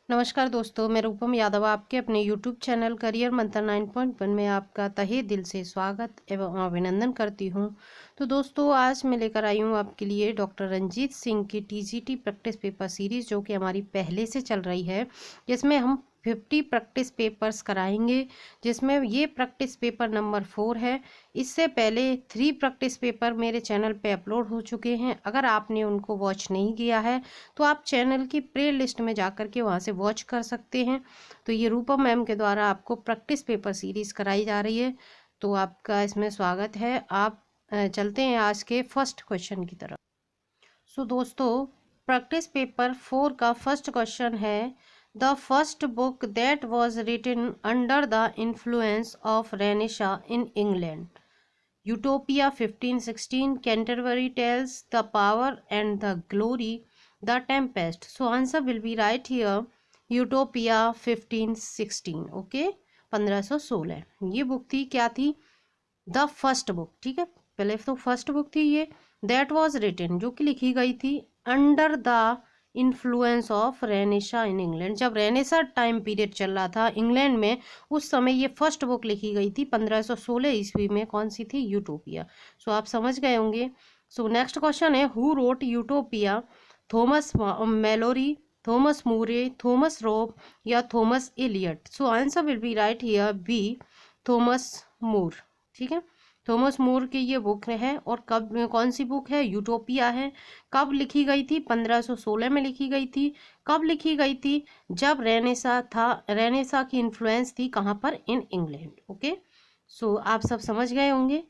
नमस्कार दोस्तों, मैं रूपम यादव आपके अपने YouTube चैनल करियर मंत्र 9.1 में आपका तहे दिल से स्वागत एवं अभिनंदन करती हूं। तो दोस्तों, आज मैं लेकर आई हूं आपके लिए डॉक्टर रंजीत सिंह की TGT प्रैक्टिस पेपर सीरीज़, जो कि हमारी पहले से चल रही है, जिसमें हम 50 प्रैक्टिस पेपर्स कराएंगे, जिसमें ये प्रैक्टिस पेपर नंबर 4 है। इससे पहले 3 प्रैक्टिस पेपर मेरे चैनल पे अपलोड हो चुके हैं। अगर आपने उनको वॉच नहीं किया है तो आप चैनल की प्ले लिस्ट में जाकर के वहाँ से वॉच कर सकते हैं। तो ये रूपम मैम के द्वारा आपको प्रैक्टिस पेपर सीरीज़ कराई जा रही है, तो आपका इसमें स्वागत है। आप चलते हैं आज के फर्स्ट क्वेश्चन की तरफ। सो दोस्तों, प्रैक्टिस पेपर 4 का फर्स्ट क्वेश्चन है, the first book that was written under the influence of renaissance in England, Utopia 1516, Canterbury tales, the power and the glory, the tempest. So answer will be right here, Utopia 1516। Okay, 1516 ये book थी। क्या थी? The first book. ठीक है, पहले तो first book थी ये। दैट वॉज रिटन, जो कि लिखी गई थी under the influence of renaissance in England. जब रेनेसा टाइम पीरियड चल रहा था इंग्लैंड में, उस समय ये फर्स्ट बुक लिखी गई थी 1516 ईस्वी में। कौन सी थी? यूटोपिया। सो आप समझ गए होंगे। सो नेक्स्ट क्वेश्चन है, who wrote Utopia? Thomas Malory, Thomas More, Thomas Robb या Thomas Eliot? So answer will be right here B, Thomas More. ठीक है, थॉमस मूर की ये बुक है। और कब, कौन सी बुक है? यूटोपिया है। कब लिखी गई थी? 1516 में लिखी गई थी। कब लिखी गई थी? जब रेनेसा था, रेनेसा की इन्फ्लुएंस थी कहाँ पर? In England. ओके, सो आप सब समझ गए होंगे।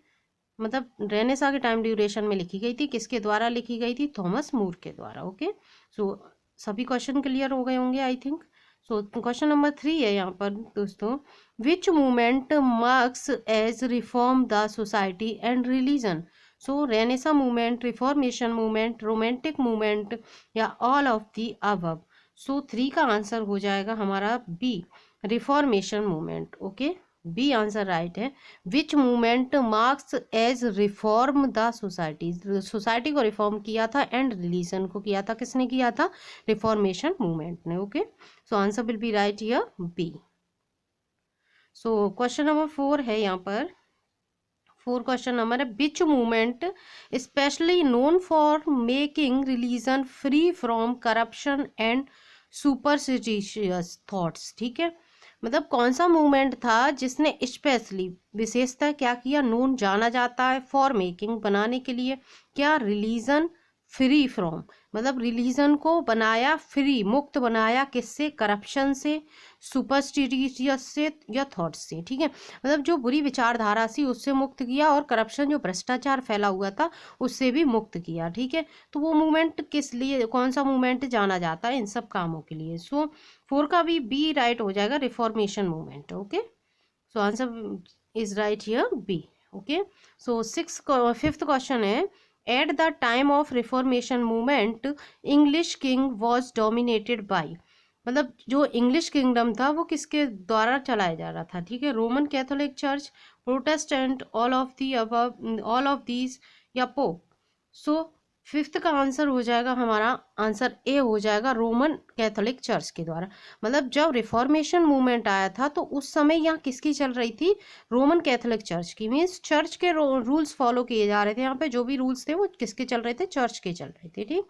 मतलब रेनेसा के टाइम ड्यूरेशन में लिखी गई थी। किसके द्वारा लिखी गई थी? थॉमस मूर के द्वारा। ओके, सो सभी क्वेश्चन क्लियर हो गए होंगे I think. So question number 3 है यहाँ पर दोस्तों, which movement marks as reform the society and religion? So renaissance movement, reformation movement, romantic movement या all of the above? So 3 का आंसर हो जाएगा हमारा B, reformation movement. Okay, B answer right है। Which movement marks as reform the society? Society को reform किया था and religion को किया था। किसने किया था? रिफॉर्मेशन मूवमेंट ने। Okay, so answer will be right here B. So question number 4 है यहाँ पर। 4 क्वेश्चन नंबर है, which movement specially known for making religion free from corruption and superstitious thoughts? ठीक है, मतलब कौन सा मूवमेंट था जिसने स्पेशली, विशेषतः क्या किया? नोन जाना जाता है फॉर मेकिंग, बनाने के लिए, क्या? रिलीजन फ्री फ्रॉम, मतलब रिलीजन को बनाया फ्री, मुक्त बनाया। किससे? करप्शन से, सुपरस्टिशियस से या थॉट्स से। ठीक है, मतलब जो बुरी विचारधारा सी उससे मुक्त किया, और करप्शन जो भ्रष्टाचार फैला हुआ था उससे भी मुक्त किया। ठीक है, तो वो मूवमेंट किस लिए, कौन सा मूवमेंट जाना जाता है इन सब कामों के लिए? सो 4 का भी बी राइट हो जाएगा, reformation movement. Okay, so answer is right here B. Okay, so 5th question है, at the time of reformation movement English king was dominated by? मतलब जो इंग्लिश किंगडम था वो किसके द्वारा चलाया जा रहा था? ठीक है, Roman Catholic church, Protestant, all of the above, all of these या पोप? सो 5th का आंसर हो जाएगा हमारा, आंसर ए हो जाएगा, रोमन कैथोलिक चर्च के द्वारा। मतलब जब रिफॉर्मेशन मूवमेंट आया था तो उस समय यहाँ किसकी चल रही थी? रोमन कैथोलिक चर्च की। मीन्स चर्च के रूल्स फॉलो किए जा रहे थे। यहाँ पे जो भी रूल्स थे वो किसके चल रहे थे? चर्च के चल रहे थे। ठीक,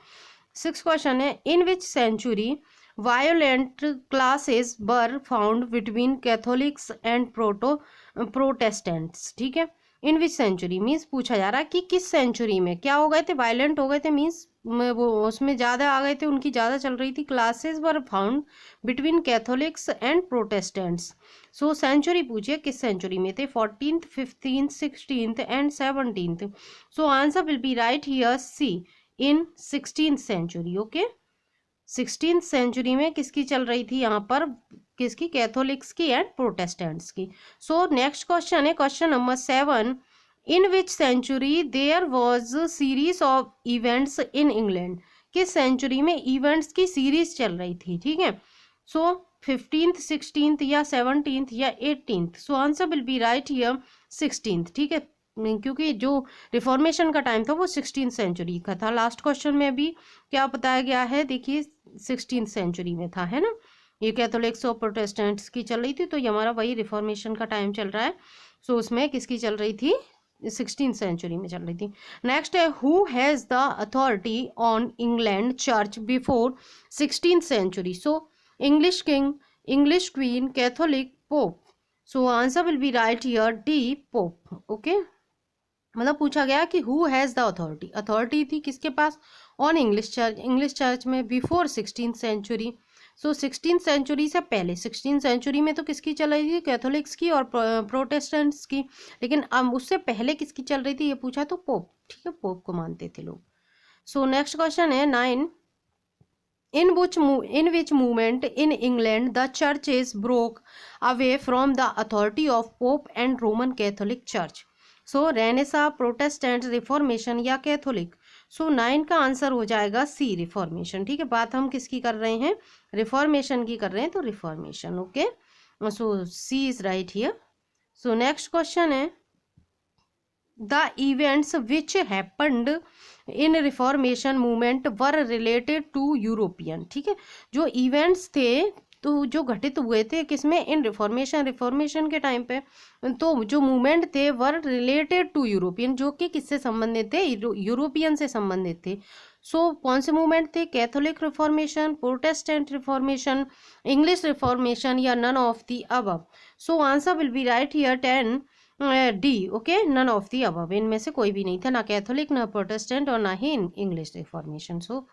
6th क्वेश्चन है, in which century violent clashes were found between Catholics and Protestants? ठीक है, इन विच सेंचुरी मीन्स पूछा जा रहा है कि किस सेंचुरी में क्या हो गए थे? वायलेंट हो गए थे, मीन्स वो उसमें ज़्यादा आ गए थे, उनकी ज़्यादा चल रही थी। Classes were found between Catholics and Protestants. So century पूछिए किस सेंचुरी में थे? 14th, 15th, 16th and 17th। So answer will be right here C, in 16th century. Okay, 16th century में किसकी चल रही थी यहाँ पर? किसकी? कैथोलिक्स की एंड प्रोटेस्टेंट्स की। सो नेक्स्ट क्वेश्चन है, question number 7, in which century there was series of events in England? किस सेंचुरी में इवेंट्स की सीरीज चल रही थी? ठीक है, सो 15th, 16th या 17th या 18th? So answer will be right here 16th। ठीक है, क्योंकि जो रिफॉर्मेशन का टाइम था वो 16th सेंचुरी का था। लास्ट क्वेश्चन में भी क्या बताया गया है? देखिए 16th सेंचुरी में था, है ना। ये कैथोलिक्स और प्रोटेस्टेंट्स की चल रही थी, तो ये हमारा वही रिफॉर्मेशन का टाइम चल रहा है। सो उसमें किसकी चल रही थी, 16th सेंचुरी में चल रही थी। नेक्स्ट है, who has the authority on England church before 16th century. So English king, English queen, Catholic, pope. So answer will be right here D, pope. Okay, मतलब पूछा गया कि who has the authority, authority थी किसके पास, on English church में before 16th century. So 16th century से पहले, 16th सेंचुरी में तो किसकी चल रही थी, कैथोलिक्स की और प्रोटेस्टेंट्स की, लेकिन उससे पहले किसकी चल रही थी ये पूछा, तो पोप। ठीक है, पोप को मानते थे लोग। सो नेक्स्ट क्वेश्चन है 9, in which movement in England the churches broke away from the authority of Pope and Roman Catholic Church. So Renaissance, Protestant, Reformation या Catholic. So 9 का आंसर हो जाएगा सी, रिफॉर्मेशन। ठीक है, बात हम किसकी कर रहे हैं, रिफॉर्मेशन की कर रहे हैं, तो reformation. Okay, so C is right here. So next question है, the events which happened in reformation movement were related to European। ठीक है, जो इवेंट्स थे तो जो घटित हुए थे किसमें, इन रिफॉर्मेशन के टाइम पे, तो जो मूवमेंट थे वर रिलेटेड टू यूरोपियन, जो कि किससे संबंधित थे, यूरोपियन से संबंधित थे। सो कौन से मूवमेंट थे, Catholic reformation, Protestant reformation, English reformation या none of the above. So answer will be right here 10 D. Okay, none of the above, इनमें से कोई भी नहीं था, ना कैथोलिक, ना प्रोटेस्टेंट और ना ही English reformation. So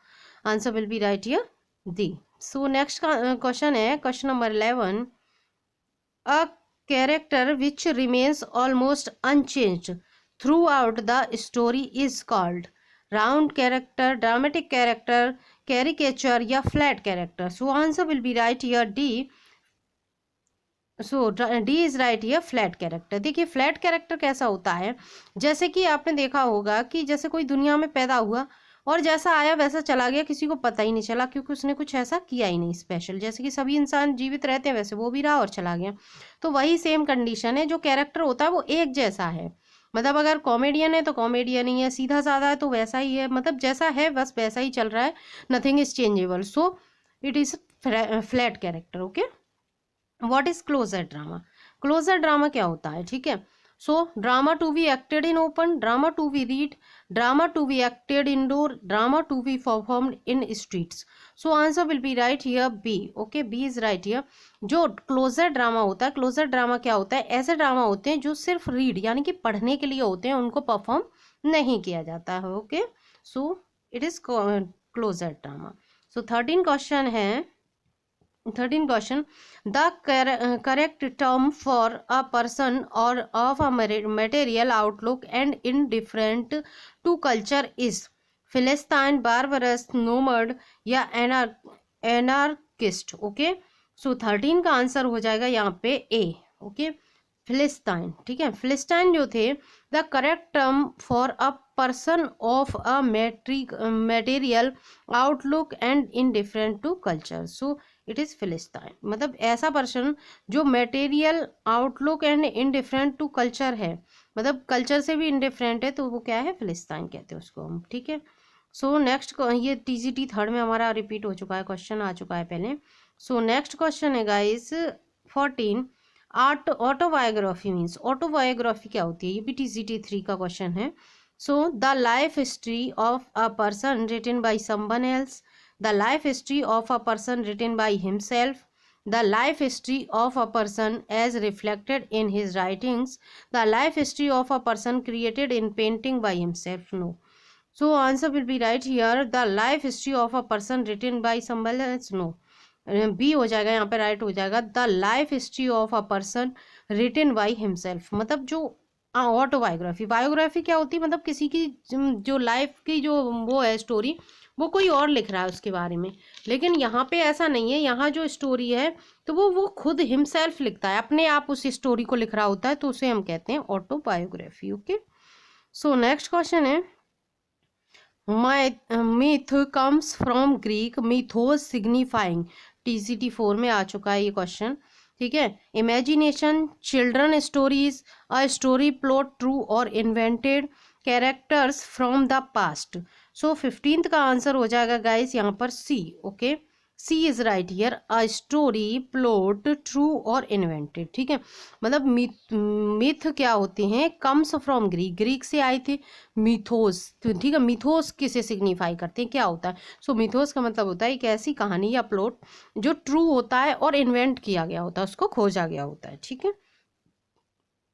answer will be right here D. So next question है, question number 11, a character which remains almost unchanged throughout the story is called, round character, dramatic character, caricature या flat character. So answer will be right here D. So D is right here, flat character. देखिए flat character कैसा होता है, जैसे कि आपने देखा होगा कि जैसे कोई दुनिया में पैदा हुआ और जैसा आया वैसा चला गया, किसी को पता ही नहीं चला क्योंकि उसने कुछ ऐसा किया ही नहीं स्पेशल। जैसे कि सभी इंसान जीवित रहते हैं वैसे वो भी रहा और चला गया, तो वही सेम कंडीशन है। जो कैरेक्टर होता है वो एक जैसा है, मतलब अगर कॉमेडियन है तो कॉमेडियन ही है, सीधा साधा है तो वैसा ही है, मतलब जैसा है बस वैसा ही चल रहा है, nothing is changeable. So it is flat character. Okay, what is closer drama, closer drama क्या होता है, ठीक है। So drama to be acted in open, drama to be read, drama to be acted indoor, drama to be performed in streets. So answer will be right here B. Okay, B is right here. जो closer drama होता है, closure drama क्या होता है, ऐसे drama होते हैं जो सिर्फ रीड यानी कि पढ़ने के लिए होते हैं, उनको परफॉर्म नहीं किया जाता है। Okay, so it is closer drama. So 13 question है, 13 question, the correct term for a person or of a material outlook and indifferent to culture is philistine, barbarous, nomad या anarchist। ओके, सो 13 का answer हो जाएगा यहाँ पे ए। Okay, Philistine. ठीक है, philistine जो थे, the correct term for a person of a material outlook and indifferent to culture. So it is philistine, मतलब ऐसा पर्सन जो material outlook and indifferent to culture है, मतलब कल्चर से भी इनडिफरेंट है, तो वो क्या है, फिलिस्टाइन कहते हैं उसको हम। ठीक है, सो नेक्स्ट ये टीजीटी थर्ड में हमारा रिपीट हो चुका है, क्वेश्चन आ चुका है पहले। सो नेक्स्ट क्वेश्चन है guys 14, art autobiography means, autobiography क्या होती है, ये भी टीजीटी 3 का क्वेश्चन है। So the life history of a person written by someone else, the life history of a person written by himself, the life history of a person as reflected in his writings, the life history of a person created in painting by himself. No, so answer will be right here, the life history of a person written by someone else. No, B हो जाएगा यहाँ पे, right हो जाएगा, the life history of a person written by himself. मतलब जो autobiography, biography क्या होती है, मतलब किसी की जो लाइफ की जो वो है स्टोरी, वो कोई और लिख रहा है उसके बारे में, लेकिन यहाँ पे ऐसा नहीं है, यहाँ जो स्टोरी है तो वो खुद हिमसेल्फ लिखता है, अपने आप उस स्टोरी को लिख रहा होता है, तो उसे हम कहते हैं autobiography. Okay, so next question है, myth comes from Greek mythos signifying, TCT 4 में आ चुका है ये क्वेश्चन। ठीक है, imagination, children stories, a story plot true और invented, characters from the past. So 15th का आंसर हो जाएगा गाइस यहाँ पर C. Okay, C is right here, a story, plot, true और इन्वेंटेड। ठीक है, मतलब मिथ क्या होते हैं, कम्स फ्रॉम ग्रीक, ग्रीक से आए थे। मिथोस, ठीक है, मिथोस किसे सिग्निफाई करते हैं, क्या होता है। सो मिथोस का मतलब होता है एक ऐसी कहानी या प्लॉट जो ट्रू होता है और इन्वेंट किया गया होता है, उसको खोजा गया होता है। ठीक है,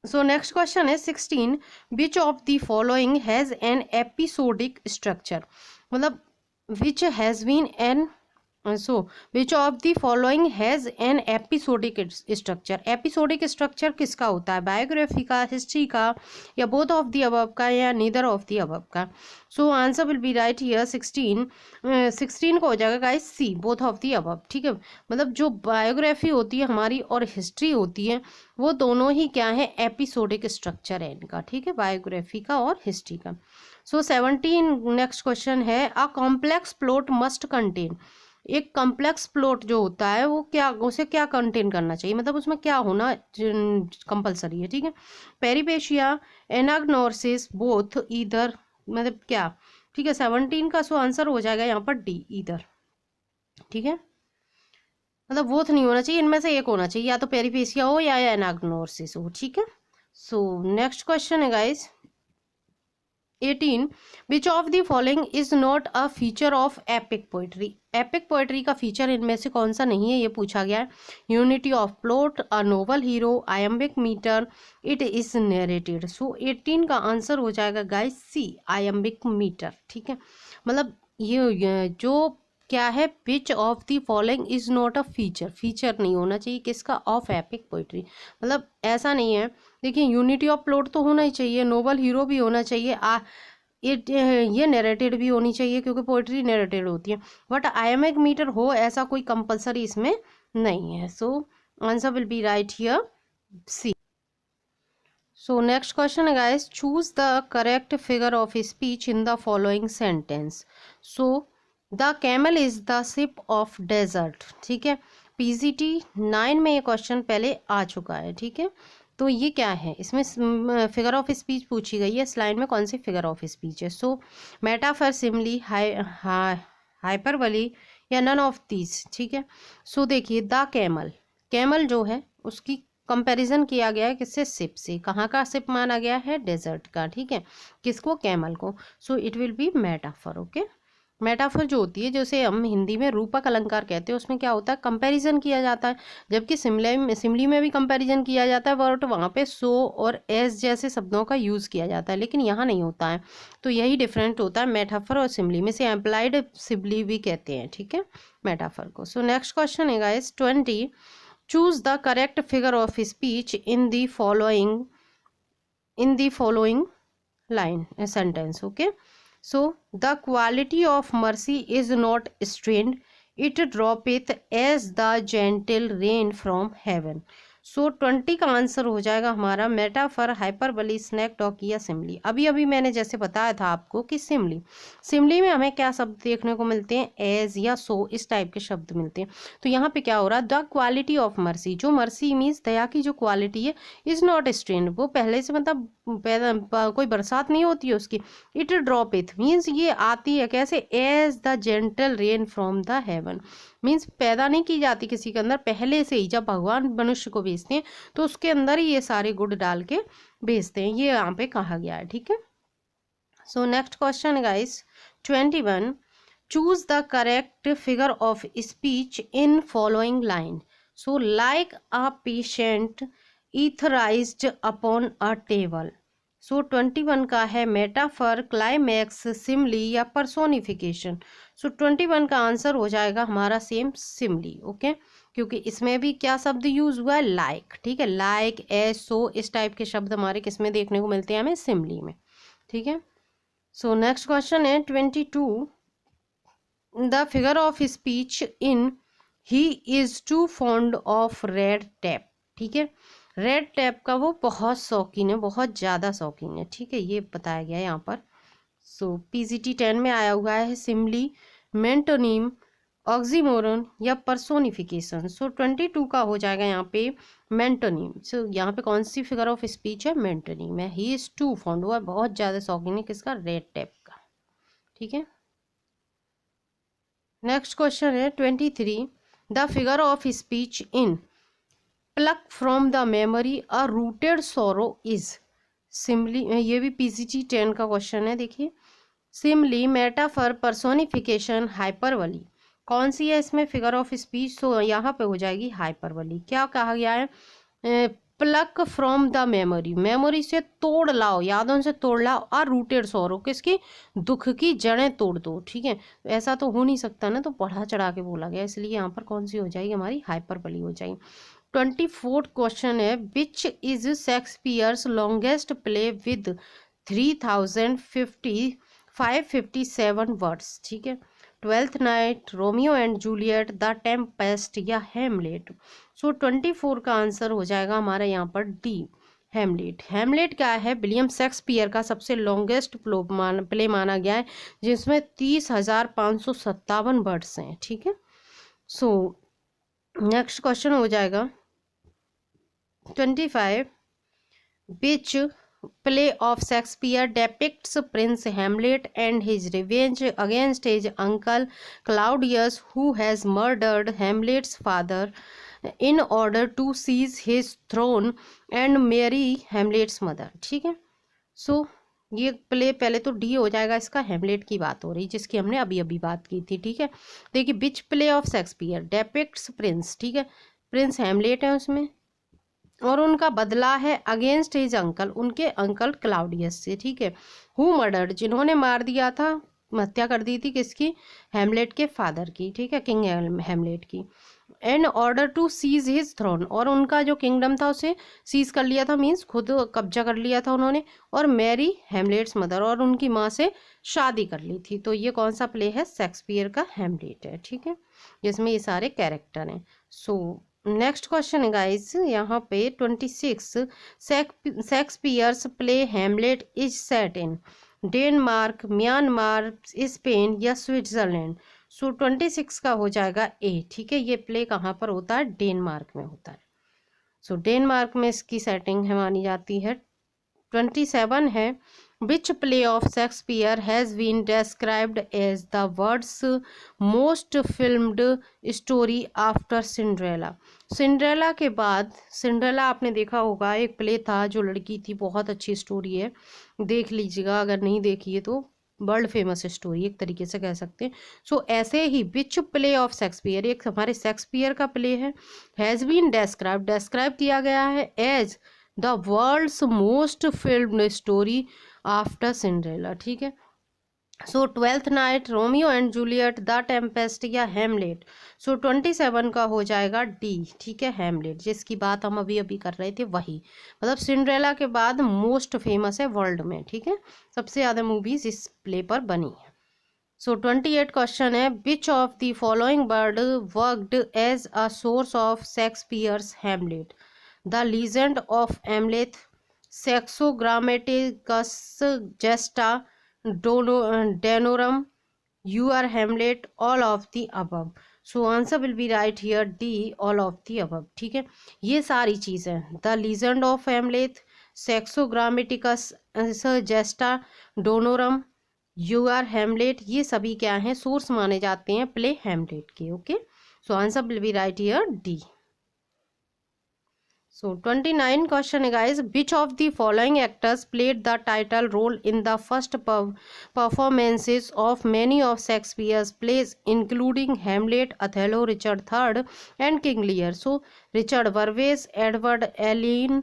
सो नेक्स्ट क्वेश्चन है 16, which of the following has an episodic structure, मतलब which has been an so which of the following has an episodic structure. Episodic structure किसका होता है, बायोग्राफी का, हिस्ट्री का, या बोथ ऑफ द अबव का, या नीदर ऑफ द अबव का। So answer will be right here 16 को हो जाएगा guys C, both of the above. ठीक है, मतलब जो बायोग्राफी होती है हमारी और हिस्ट्री होती है वो दोनों ही क्या है, एपिसोडिक स्ट्रक्चर है इनका। ठीक है, बायोग्राफी का और हिस्ट्री का। सो 17 नेक्स्ट क्वेश्चन है, a complex plot must contain, एक कॉम्प्लेक्स प्लॉट जो होता है वो क्या, उसे क्या कंटेन करना चाहिए, मतलब उसमें क्या होना कंपलसरी है। ठीक है, पेरिपेशिया, एनाग्नोसिस, बोथ, ईदर, मतलब क्या। ठीक है, 17 का सो आंसर हो जाएगा यहाँ पर डी, ईदर। ठीक है, मतलब बोथ नहीं होना चाहिए, इनमें से एक होना चाहिए, या तो पेरिपेशिया हो या एनाग्नोसिस हो। ठीक है, सो नेक्स्ट क्वेश्चन है guys 18, which of the following is not a feature of epic poetry. Epic poetry का फीचर इनमें से कौन सा नहीं है, ये पूछा गया है। Unity of plot, a noble hero, iambic meter, it is narrated. So 18 का आंसर हो जाएगा गाइस सी, आयम्बिक मीटर। ठीक है, मतलब ये जो क्या है, which of the following is not a feature, feature नहीं होना चाहिए किसका, ऑफ एपिक पोइट्री, मतलब ऐसा नहीं है। देखिए यूनिटी ऑफ प्लॉट तो होना ही चाहिए, नोबल हीरो भी होना चाहिए, ये नरेटेड भी होनी चाहिए क्योंकि पोइट्री नरेटेड होती है, बट आयमिक मीटर हो ऐसा कोई कंपलसरी इसमें नहीं है। So answer will be right here C. So next question है guys, choose the correct figure of speech in the following sentence. So the camel is the ship of desert. ठीक है, PGT 9 में ये question पहले आ चुका है। ठीक है, तो ये क्या है, इसमें फिगर ऑफ स्पीच पूछी गई है, इस लाइन में कौन सी फिगर ऑफ स्पीच है। सो मेटाफर, सिमली, हाइपरबली, या नन ऑफ दीज। ठीक है, सो देखिए द कैमल, कैमल जो है उसकी कंपैरिजन किया गया है किससे, शिप से, कहाँ का शिप माना गया है, डेजर्ट का। ठीक है, किसको, कैमल को। So it will be metaphor. Okay, metaphor जो होती है, जैसे हम हिंदी में रूपक अलंकार कहते हैं, उसमें क्या होता है, कंपैरिजन किया जाता है, जबकि सिमली में भी कंपैरिजन किया जाता है, बट वहाँ पे सो और एस जैसे शब्दों का यूज़ किया जाता है, लेकिन यहाँ नहीं होता है। तो यही डिफरेंट होता है मेटाफर और सिमली में, से एम्प्लाइड सिमली भी कहते हैं। ठीक है, मेटाफर को। सो नेक्स्ट क्वेश्चन है guys 20, choose the correct figure of speech in the following line a sentence. Okay, so the quality of mercy is not strained, it droppeth as the gentle rain from heaven. सो 20 का answer हो जाएगा हमारा metaphor, hyperbole, snack dog या सिमली। अभी अभी मैंने जैसे बताया था आपको कि सिमली, सिमली में हमें क्या शब्द देखने को मिलते हैं, एज या सो, इस टाइप के शब्द मिलते हैं। तो यहाँ पे क्या हो रहा है, द क्वालिटी ऑफ मर्सी, जो मर्सी मीन्स दया की जो क्वालिटी है, इज नॉट स्ट्रेन, वो पहले से मतलब कोई बरसात नहीं होती है उसकी। इट ड्रॉप इथ मीन्स ये आती है कैसे, as the gentle rain from the heaven, means पैदा नहीं की जाती किसी के अंदर, पहले से ही जब भगवान मनुष्य को भेजते हैं तो उसके अंदर ही ये सारे गुण डाल के भेजते हैं, ये यहाँ पे कहा गया है। ठीक है, so next question guys 21, choose the correct figure of speech in following line. So like a patient etherized upon a table. So 21 का है मेटाफर, क्लाइमैक्स, सिमली या पर्सोनिफिकेशन। सो 21 का आंसर हो जाएगा हमारा सेम सिमली। ओके, क्योंकि इसमें भी क्या शब्द यूज हुआ है, लाइक। ठीक है, लाइक, एस, सो, इस टाइप के शब्द हमारे किसमें देखने को मिलते हैं, हमें सिमली में। ठीक है, सो नेक्स्ट क्वेश्चन है 22, the figure of speech in he is too fond of red tape. ठीक है, रेड टैप का वो बहुत शौकीन है, बहुत ज़्यादा शौकीन है। ठीक है, ये बताया गया है यहाँ पर। सो पीजीटी 10 में आया हुआ है सिमली, मेंटोनिम, ऑक्सीमोरन या पर्सोनिफिकेशन। सो 22 का हो जाएगा यहाँ पे मेंटोनिम। सो यहाँ पे कौन सी फिगर ऑफ स्पीच है, मेंटोनिम है। ही इज टू फॉन्ड, वो बहुत ज़्यादा शौकीन है किसका, रेड टैप का। ठीक है, नेक्स्ट क्वेश्चन है 23, the figure of speech in pluck from the memory a rooted sorrow is simile, ये भी पीसीटी 10 का क्वेश्चन है। देखिए, सिमली, मेटाफर, पर्सोनिफिकेशन, हाइपरबली, कौन सी है इसमें फिगर ऑफ स्पीच? तो यहाँ पे हो जाएगी हाइपरबली। क्या कहा गया है? Pluck from the memory, memory से तोड़ लाओ, यादों से तोड़ लाओ, और रूटेड सोरो, किसकी? दुख की जड़ें तोड़ दो। ठीक है, ऐसा तो हो नहीं सकता ना, तो बढ़ा चढ़ा के बोला गया, इसलिए यहाँ पर कौन सी हो जाएगी? हमारी हाइपरबली हो जाएगी। 24th क्वेश्चन है, which is Shakespeare's longest play with 3557 words? ठीक है, twelfth Night, Romeo and Juliet, the Tempest, या हेमलेट? सो 24 का आंसर हो जाएगा हमारा यहाँ पर डी, हेमलेट। हेमलेट क्या है? विलियम शेक्सपियर का सबसे लॉन्गेस्ट प्ले माना गया है, जिसमें 30,557 वर्ड्स हैं। ठीक है, सो नेक्स्ट क्वेश्चन हो जाएगा 25, which play of Shakespeare depicts Prince Hamlet and his revenge against his uncle Claudius, who has murdered Hamlet's father in order to seize his throne and marry Hamlet's mother? ठीक है, सो ये play पहले तो D हो जाएगा, इसका हेमलेट की बात हो रही जिसकी हमने अभी अभी बात की थी। ठीक है, देखिए, which play of Shakespeare depicts prince, ठीक है, प्रिंस हेमलेट है उसमें, और उनका बदला है अगेंस्ट हिज अंकल, उनके अंकल क्लाउडियस से। ठीक है, हु मर्डर्ड, जिन्होंने मार दिया था, हत्या कर दी थी, किसकी? हेमलेट के फादर की। ठीक है, किंग हेमलेट की। In order to seize his throne, और उनका जो किंगडम था उसे सीज कर लिया था, मीन्स खुद कब्जा कर लिया था उन्होंने, और मैरी हेमलेट्स मदर, और उनकी माँ से शादी कर ली थी। तो ये कौन सा प्ले है? शेक्सपियर का हेमलेट है। ठीक है, जिसमें ये सारे कैरेक्टर हैं। सो नेक्स्ट क्वेश्चन है गाइस यहाँ पे 26, Shakespeare's play Hamlet is set in Denmark, Myanmar, Spain, या स्विट्जरलैंड? सो 26 का हो जाएगा ए। ठीक है, ये प्ले कहाँ पर होता है? डेनमार्क में होता है। सो डेनमार्क में इसकी सेटिंग है मानी जाती है। 27 है, which play of Shakespeare has been described as the world's most filmed story after Cinderella? Cinderella के बाद, सिंड्रेला आपने देखा होगा, एक प्ले था जो लड़की थी, बहुत अच्छी स्टोरी है, देख लीजिएगा अगर नहीं देखी है तो, वर्ल्ड फेमस स्टोरी एक तरीके से कह सकते हैं। सो ऐसे ही विच प्ले ऑफ शेक्सपियर, एक हमारे शेक्सपियर का प्ले है, हैज़ बीन डिस्क्राइब किया गया है as the world's most filmed story after Cinderella. ठीक है, so Twelfth Night, Romeo and Juliet, the Tempest, या हेमलेट? सो 27 का हो जाएगा डी। ठीक है, हेमलेट, जिसकी बात हम अभी अभी कर रहे थे वही, मतलब सिंड्रेला के बाद मोस्ट फेमस है वर्ल्ड में। ठीक है, सबसे ज़्यादा मूवीज इस प्ले पर बनी है। सो 28 क्वेश्चन है, which of the following word worked as a source of Shakespeare's Hamlet? The legend of Amleth, Saxo Grammaticus, Gesta, Danorum, Ur Hamlet, all of the above? So answer will be right here D, all of the above. ठीक है, ये सारी चीज़ें, the legend of Hamlet, Saxo Grammaticus, Gesta, Danorum, Ur Hamlet, ये सभी क्या हैं? Source माने जाते हैं प्ले हेमलेट के। Okay, so answer will be right here D. So 29 question guys, which of the following actors played the title role in the first performances of many of Shakespeare's plays including Hamlet, Othello, Richard III and King Lear? So Richard Burwes, Edward Alleyn,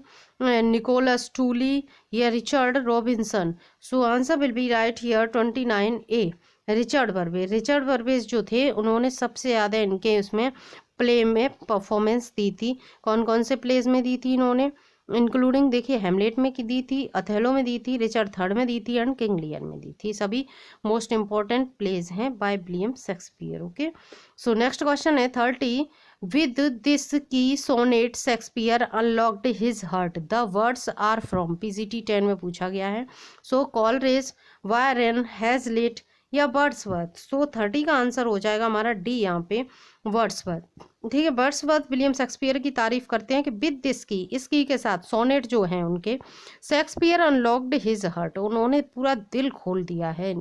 Nicholas Tooley, या Richard Robinson? So answer will be right here 29A, Richard Burbage. Richard Burbage जो थे उन्होंने सबसे ज़्यादा इनके उसमें play में performance दी थी। कौन कौन से प्लेज में दी थी इन्होंने? इंक्लूडिंग देखिए, हेमलेट में की दी थी, अथेलो में दी थी, रिचर्ड थर्ड में दी थी, एंड किंग लियर में दी थी। सभी मोस्ट इंपॉर्टेंट प्लेज हैं by William Shakespeare. Okay, so next question है 30, with this key sonnet Shakespeare unlocked his heart, the words are from? PGT 10 में पूछा गया है। सो कॉलरेज, वायरन, हैजलिट, या वर्ड्सवर्थ? सो 30 का आंसर हो जाएगा हमारा डी यहाँ पे, वर्ड्सवर्थ। ठीक है, वर्ड्सवर्थ विलियम शेक्सपियर की तारीफ करते हैं कि विद दिस की, इसकी के साथ सोनेट जो हैं उनके, शेक्सपियर अनलॉक्ड हिज हार्ट, उन्होंने पूरा दिल खोल दिया है।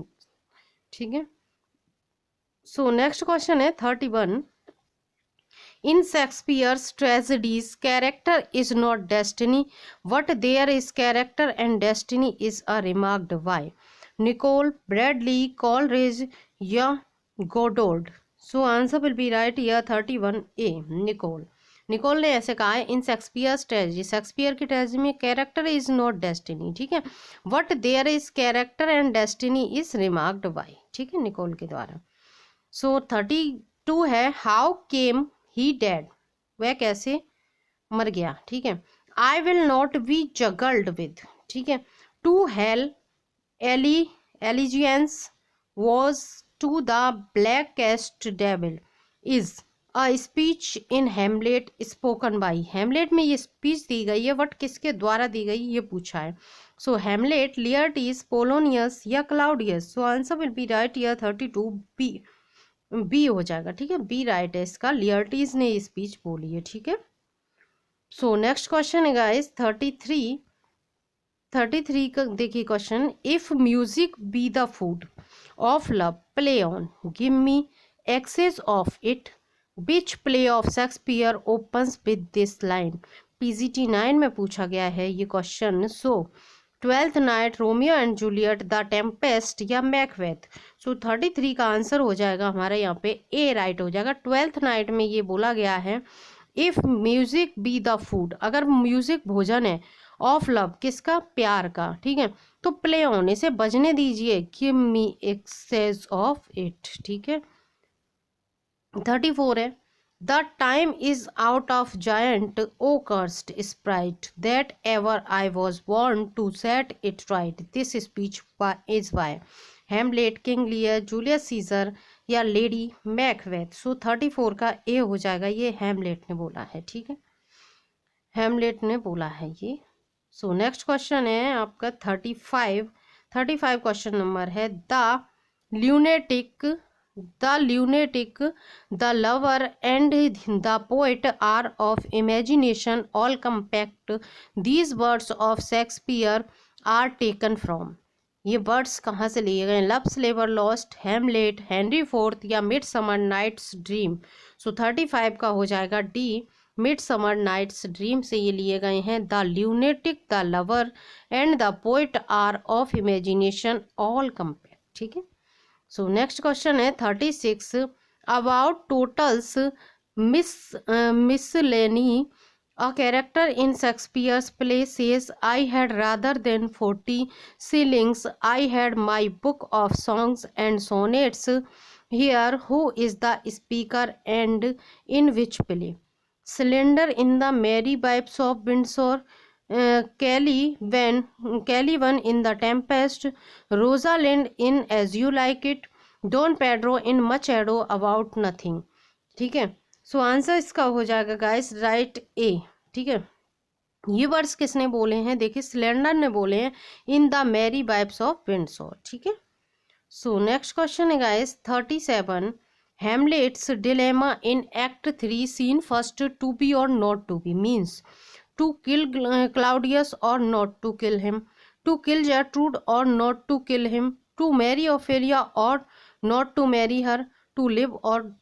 ठीक है, सो नेक्स्ट क्वेश्चन है 31। In Shakespeare's tragedies, character is not destiny. What there is character and destiny is a remarked why. Nicole, Bradley, Coleridge, या Godard. So answer will be right here 31A. Nicole. Nicole ने ऐसे कहा है in Shakespeare tragedy, Shakespeare की tragedy में character is not destiny, ठीक है, what there is character and destiny is remarked by, ठीक है, निकोल के द्वारा। सो 32 है हाउ केम ही डेड, वह कैसे मर गया, ठीक है। I will not be juggled with, ठीक है। To hell ally allegiance was to the black cast devil is a speech in Hamlet spoken by, Hamlet में ये स्पीच दी गई है, बट किसके द्वारा दी गई ये पूछा है। सो हेमलेट, लियर्टीज, पोलोनियस या Claudius. So answer will be right here 32 B हो जाएगा, ठीक है, बी राइट है इसका, लियर्टीज ने ये स्पीच बोली है, ठीक है। सो नेक्स्ट क्वेश्चन है गाइस 33 का देखिए question, if music be the food of love play on give me excess of it, which play of Shakespeare opens with this line. PGT 9 में पूछा गया है ये question. So Twelfth Night, Romeo and Juliet, the Tempest या Macbeth. So 33 का answer हो जाएगा हमारा यहाँ पे ए राइट हो जाएगा। ट्वेल्थ नाइट में ये बोला गया है if music be the food, अगर म्यूजिक भोजन है, ऑफ लव किसका, प्यार का, ठीक है, तो प्ले ऑन इसे बजने दीजिए, give me excess of it, ठीक है। 34 है the time is out of joint O cursed spite that ever I was born to set it right, this speech is by Hamlet, King Lear, Julius Caesar या lady Macbeth. So 34 का A हो जाएगा, ये हेमलेट ने बोला है, ठीक है, हेमलेट ने बोला है ये। सो नेक्स्ट क्वेश्चन है आपका 35 क्वेश्चन नंबर है lunatic the lover and the poet are of imagination all compact, these words of Shakespeare are taken from. ये वर्ड्स कहाँ से लिए गए, लव स्लेवर लॉस्ट, हेमलेट, हेनरी फोर्थ या मिडसमर नाइट्स ड्रीम। सो 35 का हो जाएगा डी, मिडसमर नाइट्स ड्रीम से ये लिए गए हैं। The lunatic, the lover and the poet are of imagination all compact, ठीक है। सो नेक्स्ट क्वेश्चन है 36 about Tottel's miscellany, a character in Shakespeare's play says I had rather than 40 shillings I had my book of songs and sonnets here, who is the speaker and in which play? Cylinder in the Merry Wives of Windsor, Caliban in the Tempest, Rosalind in As You Like It, Don Pedro in Much Ado About Nothing, ठीक है। So answer इसका हो जाएगा guys right ए, ठीक है। ये words किसने बोले हैं, देखिए सिलेंडर ने बोले हैं in the Merry Wives of Windsor, ठीक है। सो नेक्स्ट क्वेश्चन है guys 37 Hamlet's dilemma in act 3 scene first, to be और not to be means to kill Claudius और not to kill him, to kill Gertrude और not to kill him, to marry Ophelia और not to marry her, to live और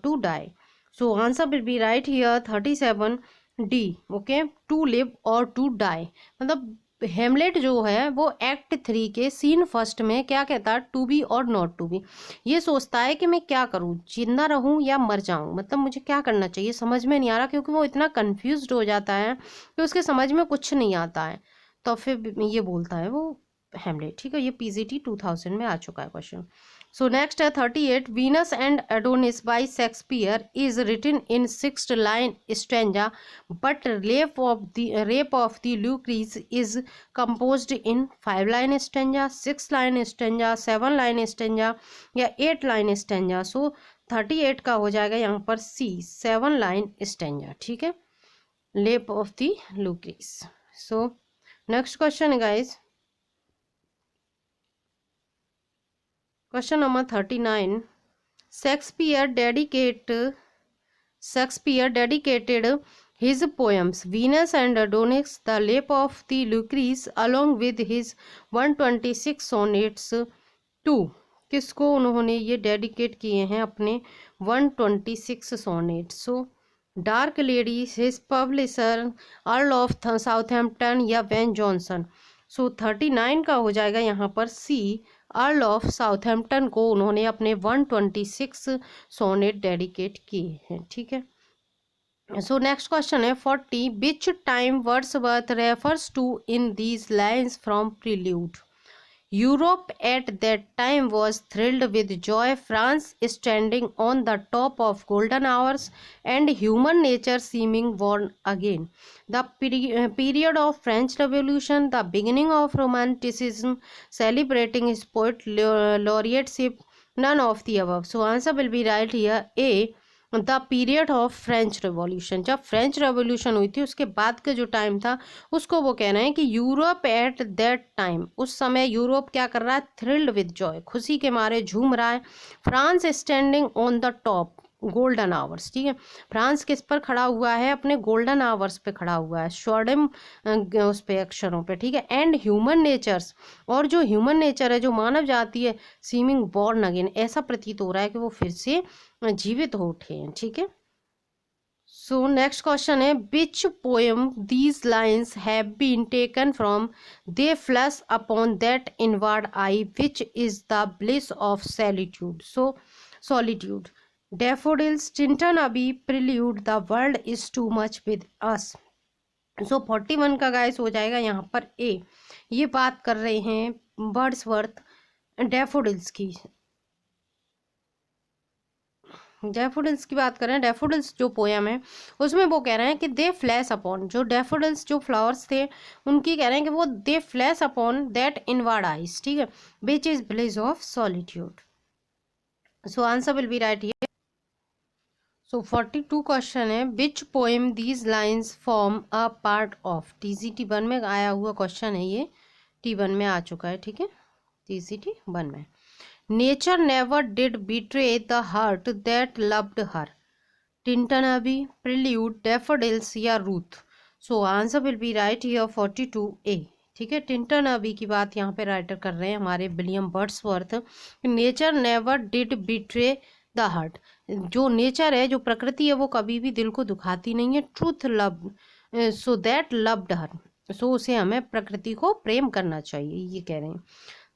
to die. So answer will be right here 37 D, okay, to live और to die. मतलब हेमलेट जो है वो act 3 के scene first में क्या कहता है, टू बी और नॉट टू बी। ये सोचता है कि मैं क्या करूँ, जिंदा रहूँ या मर जाऊँ, मतलब मुझे क्या करना चाहिए, समझ में नहीं आ रहा, क्योंकि वो इतना कंफ्यूज्ड हो जाता है कि उसके समझ में कुछ नहीं आता है, तो फिर ये बोलता है वो हेमलेट, ठीक है। ये पीजीटी 2000 में आ चुका है क्वेश्चन। सो नेक्स्ट है 38 Venus and Adonis by Shakespeare is written in 6th line stanza, but rape of the Lucrece is composed in 5 line stanza, 6 line stanza, 7 line stanza या 8 लाइन स्टैंजा। सो 38 का हो जाएगा यहाँ पर सी, 7 लाइन स्टैंजा, ठीक है, rape of the Lucrece. So next question है guys question number 39 Shakespeare dedicated his poems Venus and Adonis, The Rape of the Lucrece, along with his 126 sonnets to किसको उन्होंने ये डेडिकेट किए हैं? अपने 126 sonnet. So dark lady, his publisher Earl of Southampton या Ben Jonson. So 39 का हो जाएगा यहाँ पर सी, अर्ल ऑफ साउथहैम्पटन को उन्होंने अपने 126 सोनेट डेडिकेट किए हैं। ठीक है। So next question है 40, which time Wordsworth refers to in these lines from Prelude? Europe at that time was thrilled with joy, France standing on the top of golden hours, and human nature seeming born again. The period of French Revolution, the beginning of Romanticism, celebrating his poet laureateship, none of the above. So answer will be right here, A, the period of French revolution. जब French revolution हुई थी उसके बाद का जो time था उसको वो कह रहे हैं कि यूरोप एट दैट टाइम, उस समय यूरोप क्या कर रहा है? थ्रिल्ड विद जॉय, खुशी के मारे झूम रहा है। France standing on the top golden hours. ठीक है, फ्रांस किस पर खड़ा हुआ है? अपने गोल्डन आवर्स पे खड़ा हुआ है, स्वर्णिम उस पे अक्षरों पे। ठीक है, एंड ह्यूमन नेचर्स, और जो ह्यूमन नेचर है, जो मानव जाति है, सीमिंग बॉर्न अगेन, ऐसा प्रतीत हो रहा है कि वो फिर से जीवित हो उठे हैं। ठीक है। सो नेक्स्ट क्वेश्चन है which poem these lines have been taken from? They flash upon that inward eye which is the bliss of solitude. So solitude, daffodils, Tintern Abbey, prelude, the world is too much with us. So 41 का guys हो जाएगा यहाँ पर ए। ये बात कर रहे हैं वर्ड्सवर्थ डैफोडिल्स की। डैफोडिल्स की बात करें, डैफोडिल्स जो पोयम है उसमें वो कह रहे हैं कि दे फ्लैश अपॉन, जो डैफोडिल्स जो फ्लावर्स थे उनकी कह रहे हैं कि वो they flash upon that inward eyes. ठीक है, which is bliss of solitude. So answer will be right here. So 42 question है which poem these lines form a part of? TGT 1 में आया हुआ क्वेश्चन है ये, T1 में आ चुका है। ठीक है, टीजीटी 1 में। Nature never did betray the heart that loved her, Tintern Abbey, prelude, daffodils या Ruth. So answer will be right here 42A। ठीक है, टिंटन अबी की बात यहाँ पे राइटर कर रहे हैं हमारे William Wordsworth. Nature never did betray the heart, जो नेचर है, जो प्रकृति है, वो कभी भी दिल को दुखाती नहीं है। Truth love, so that loved her, so उसे हमें प्रकृति को प्रेम करना चाहिए, ये कह रहे हैं।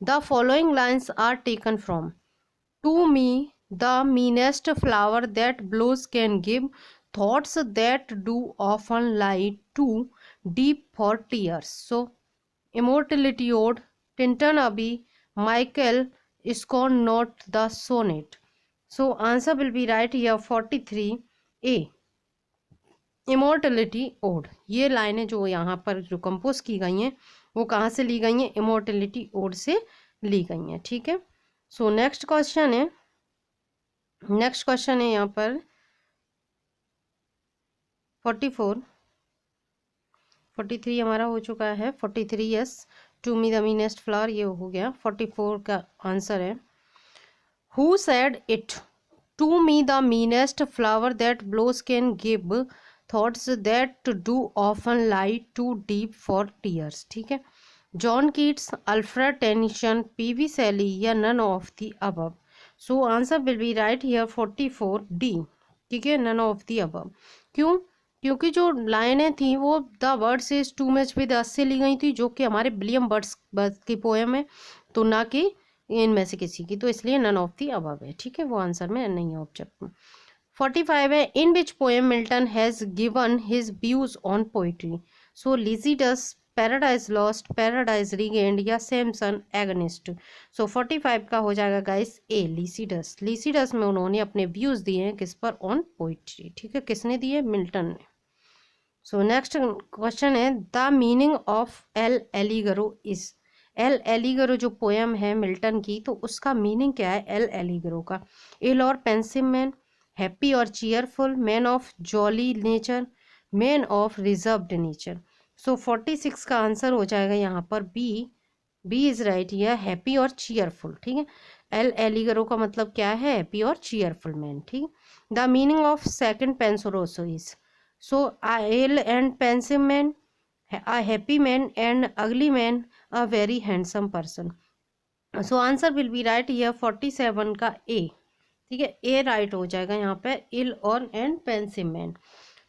The following lines are taken from to me the meanest flower that blows can give thoughts that do often lie too deep for tears. So immortality ode, Tintin Abbey, Michael scorn not the sonnet. So answer will be right here 43A, immortality ode। ये लाइनें जो यहाँ पर जो compose की गई हैं वो कहाँ से ली गई हैं? immortality ode से ली गई हैं। ठीक है, सो नेक्स्ट क्वेश्चन है, नेक्स्ट क्वेश्चन है यहाँ पर 44, 43 हमारा हो चुका है। 43 yes, to me the meanest flower, ये हो गया। 44 का आंसर है who said it to me the meanest flower that blows can give thoughts that do often lie too deep for tears. ठीक है, John Keats, Alfred Tennyson, PB Shelley या none of the above. So answer will be right here 44D। ठीक है, none of the above. क्यों? क्योंकि जो लाइनें थी वो the words is too much with अस से ली गई थी, जो कि हमारे विलियम वर्ड्सवर्थ की पोएम है, तो ना कि इनमें से किसी की, तो इसलिए नन ऑफ द अबव है। ठीक है, वो आंसर में नहीं है ऑब्जेक्ट में। 45 है in which poem Milton has given his views on poetry. So Lycidas, Paradise Lost, Paradise Regained या सैमसन एगनिस्ट। सो 45 का हो जाएगा गाइस ए, लिसिडस। लिसिडस में उन्होंने अपने व्यूज दिए हैं किस पर? On poetry. ठीक है, किसने दिए? मिल्टन ने। सो नेक्स्ट क्वेश्चन है the meaning of L'Allegro is. L'Allegro जो पोएम है मिल्टन की, तो उसका मीनिंग क्या है एल एलिगरो का? इल और पेंसिव मैन, हैप्पी और cheerful, man of jolly nature, man of reserved nature. So 46 का आंसर हो जाएगा यहाँ पर बी, बी इज राइट, यह हैप्पी और चीयरफुल। ठीक है, एल एलिगरो का मतलब क्या है? हैप्पी और चीयरफुल मैन। ठीक, the meaning of second Penseroso is. So L and pensive man, a happy man and ugly man, a very handsome person. So answer will be right here 47 का ए। ठीक है, ए right हो जाएगा यहाँ पे। इल on and पेंसिमैन,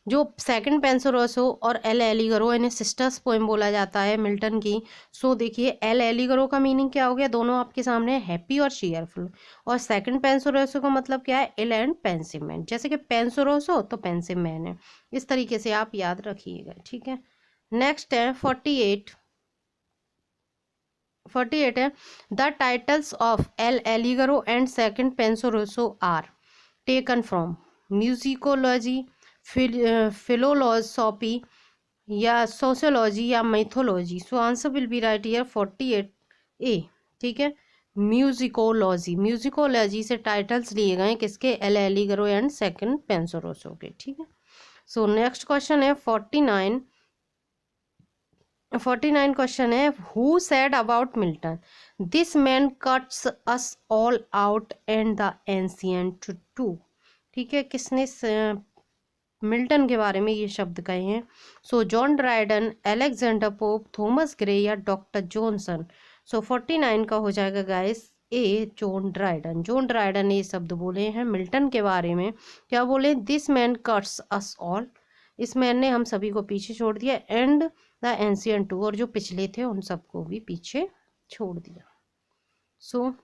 जो second पेंसरोसो और L एलिगरो इन्हें सिस्टर्स पोएम बोला जाता है मिल्टन की। सो देखिए, एल एलिगरो का मीनिंग क्या हो गया, दोनों आपके सामने, हैप्पी और चीयरफुल। और सेकंड पेंसरोसो का मतलब क्या है, इल एंड पेंसिमैन। जैसे कि पेंसरोसो तो पेंसिमैन है, इस तरीके से आप याद रखिएगा। ठीक है, नेक्स्ट है 48। 48 है, the titles of L'Allegro and second Penseroso are taken from musicology, philosophy या सोशियोलॉजी या mythology. So answer will be right year 48 A. ठीक है, म्यूजिकोलॉजी, म्यूजिकोलॉजी से टाइटल्स लिए गए किसके, L'Allegro and second Penseroso के। ठीक है, सो नेक्स्ट क्वेश्चन है 49। 49 क्वेश्चन है, who said about Milton, this man cuts us all out and the ancient too. ठीक है, किसने मिल्टन के बारे में ये शब्द कहे हैं। सो John Dryden, Alexander pope, Thomas Gray या डॉक्टर जॉनसन। सो 49 का हो जाएगा गाइस ए, जॉन ड्राइडन। जॉन ड्राइडन ने ये शब्द बोले हैं मिल्टन के बारे में। क्या बोले, this man cuts us all, इस मैन ने हम सभी को पीछे छोड़ दिया, एंड द एंशिएंट टू, और जो पिछले थे उन सबको भी पीछे छोड़ दिया। सो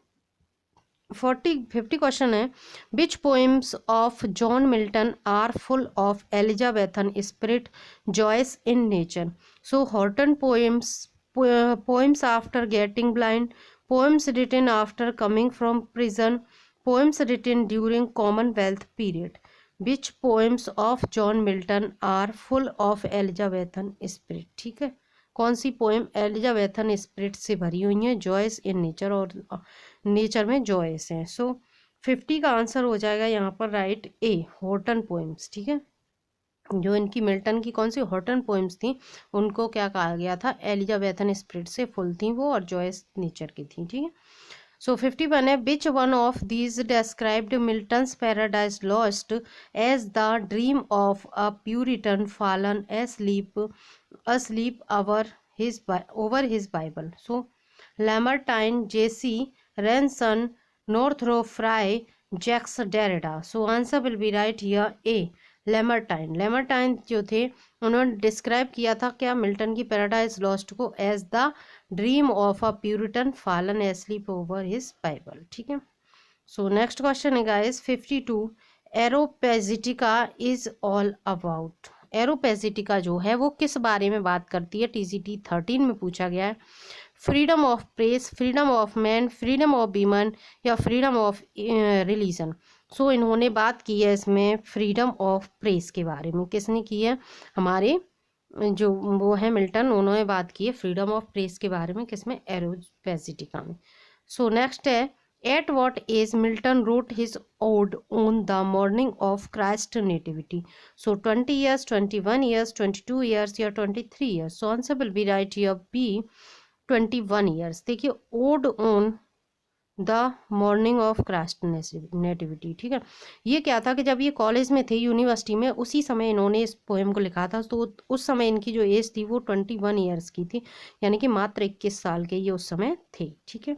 50 क्वेश्चन है, which poems of John Milton are full of Elizabethan spirit, joys in nature. So Horton poems, poems after getting blind, poems written after coming from prison, poems written during commonwealth period. Which poems of John Milton are full of Elizabethan spirit. ठीक है, कौन सी poem Elizabethan spirit से भरी हुई है, Joyce in nature, और nature में Joyce है। सो 50 का आंसर हो जाएगा यहाँ पर राइट ए, हॉर्टन पोएम्स। ठीक है, जो इनकी मिल्टन की कौन सी हॉर्टन पोएम्स थी, उनको क्या कहा गया था, एलिजाबेथन स्पिरिट से फुल थी वो, और जॉयस नेचर की थी। ठीक है, सो 51 है, which one of these described Milton's Paradise Lost as the dream of a Puritan fallen asleep over his Bible. So Lamartine, J.C. Ranson, Northrop Frye, Jacques Derrida. So answer will be right here A, Lamartine. Lamartine जो थे उन्होंने describe किया था क्या, Milton की Paradise Lost को, as the dream of a Puritan fallen asleep over his Bible. ठीक है, सो नेक्स्ट क्वेश्चन है guys 52, Areopagitica is all about. Areopagitica जो है वो किस बारे में बात करती है, TCT 13 में पूछा गया है। Freedom of press, freedom of man, freedom of women या फ्रीडम ऑफ रिलीजन। सो इन्होंने बात की है इसमें फ्रीडम ऑफ प्रेस के बारे में। किसने की है, हमारे जो वो है मिल्टन, उन्होंने बात की है फ्रीडम ऑफ प्रेस के बारे में, किसमें, एरोपेजिटिका में। सो नेक्स्ट है, at what age Milton wrote his ode on the morning of Christ nativity. So 20 years, 21 years, 22 years या 23 years. So answer will be right here B, 21 years. देखिए, ode on the morning of Christ nativity. ठीक है, ये क्या था कि जब ये कॉलेज में थे, यूनिवर्सिटी में, उसी समय इन्होंने इस पोएम को लिखा था। तो उस समय इनकी जो एज थी वो 21 ईयर्स की थी, यानी कि मात्र 21 साल के ये उस समय थे। ठीक है,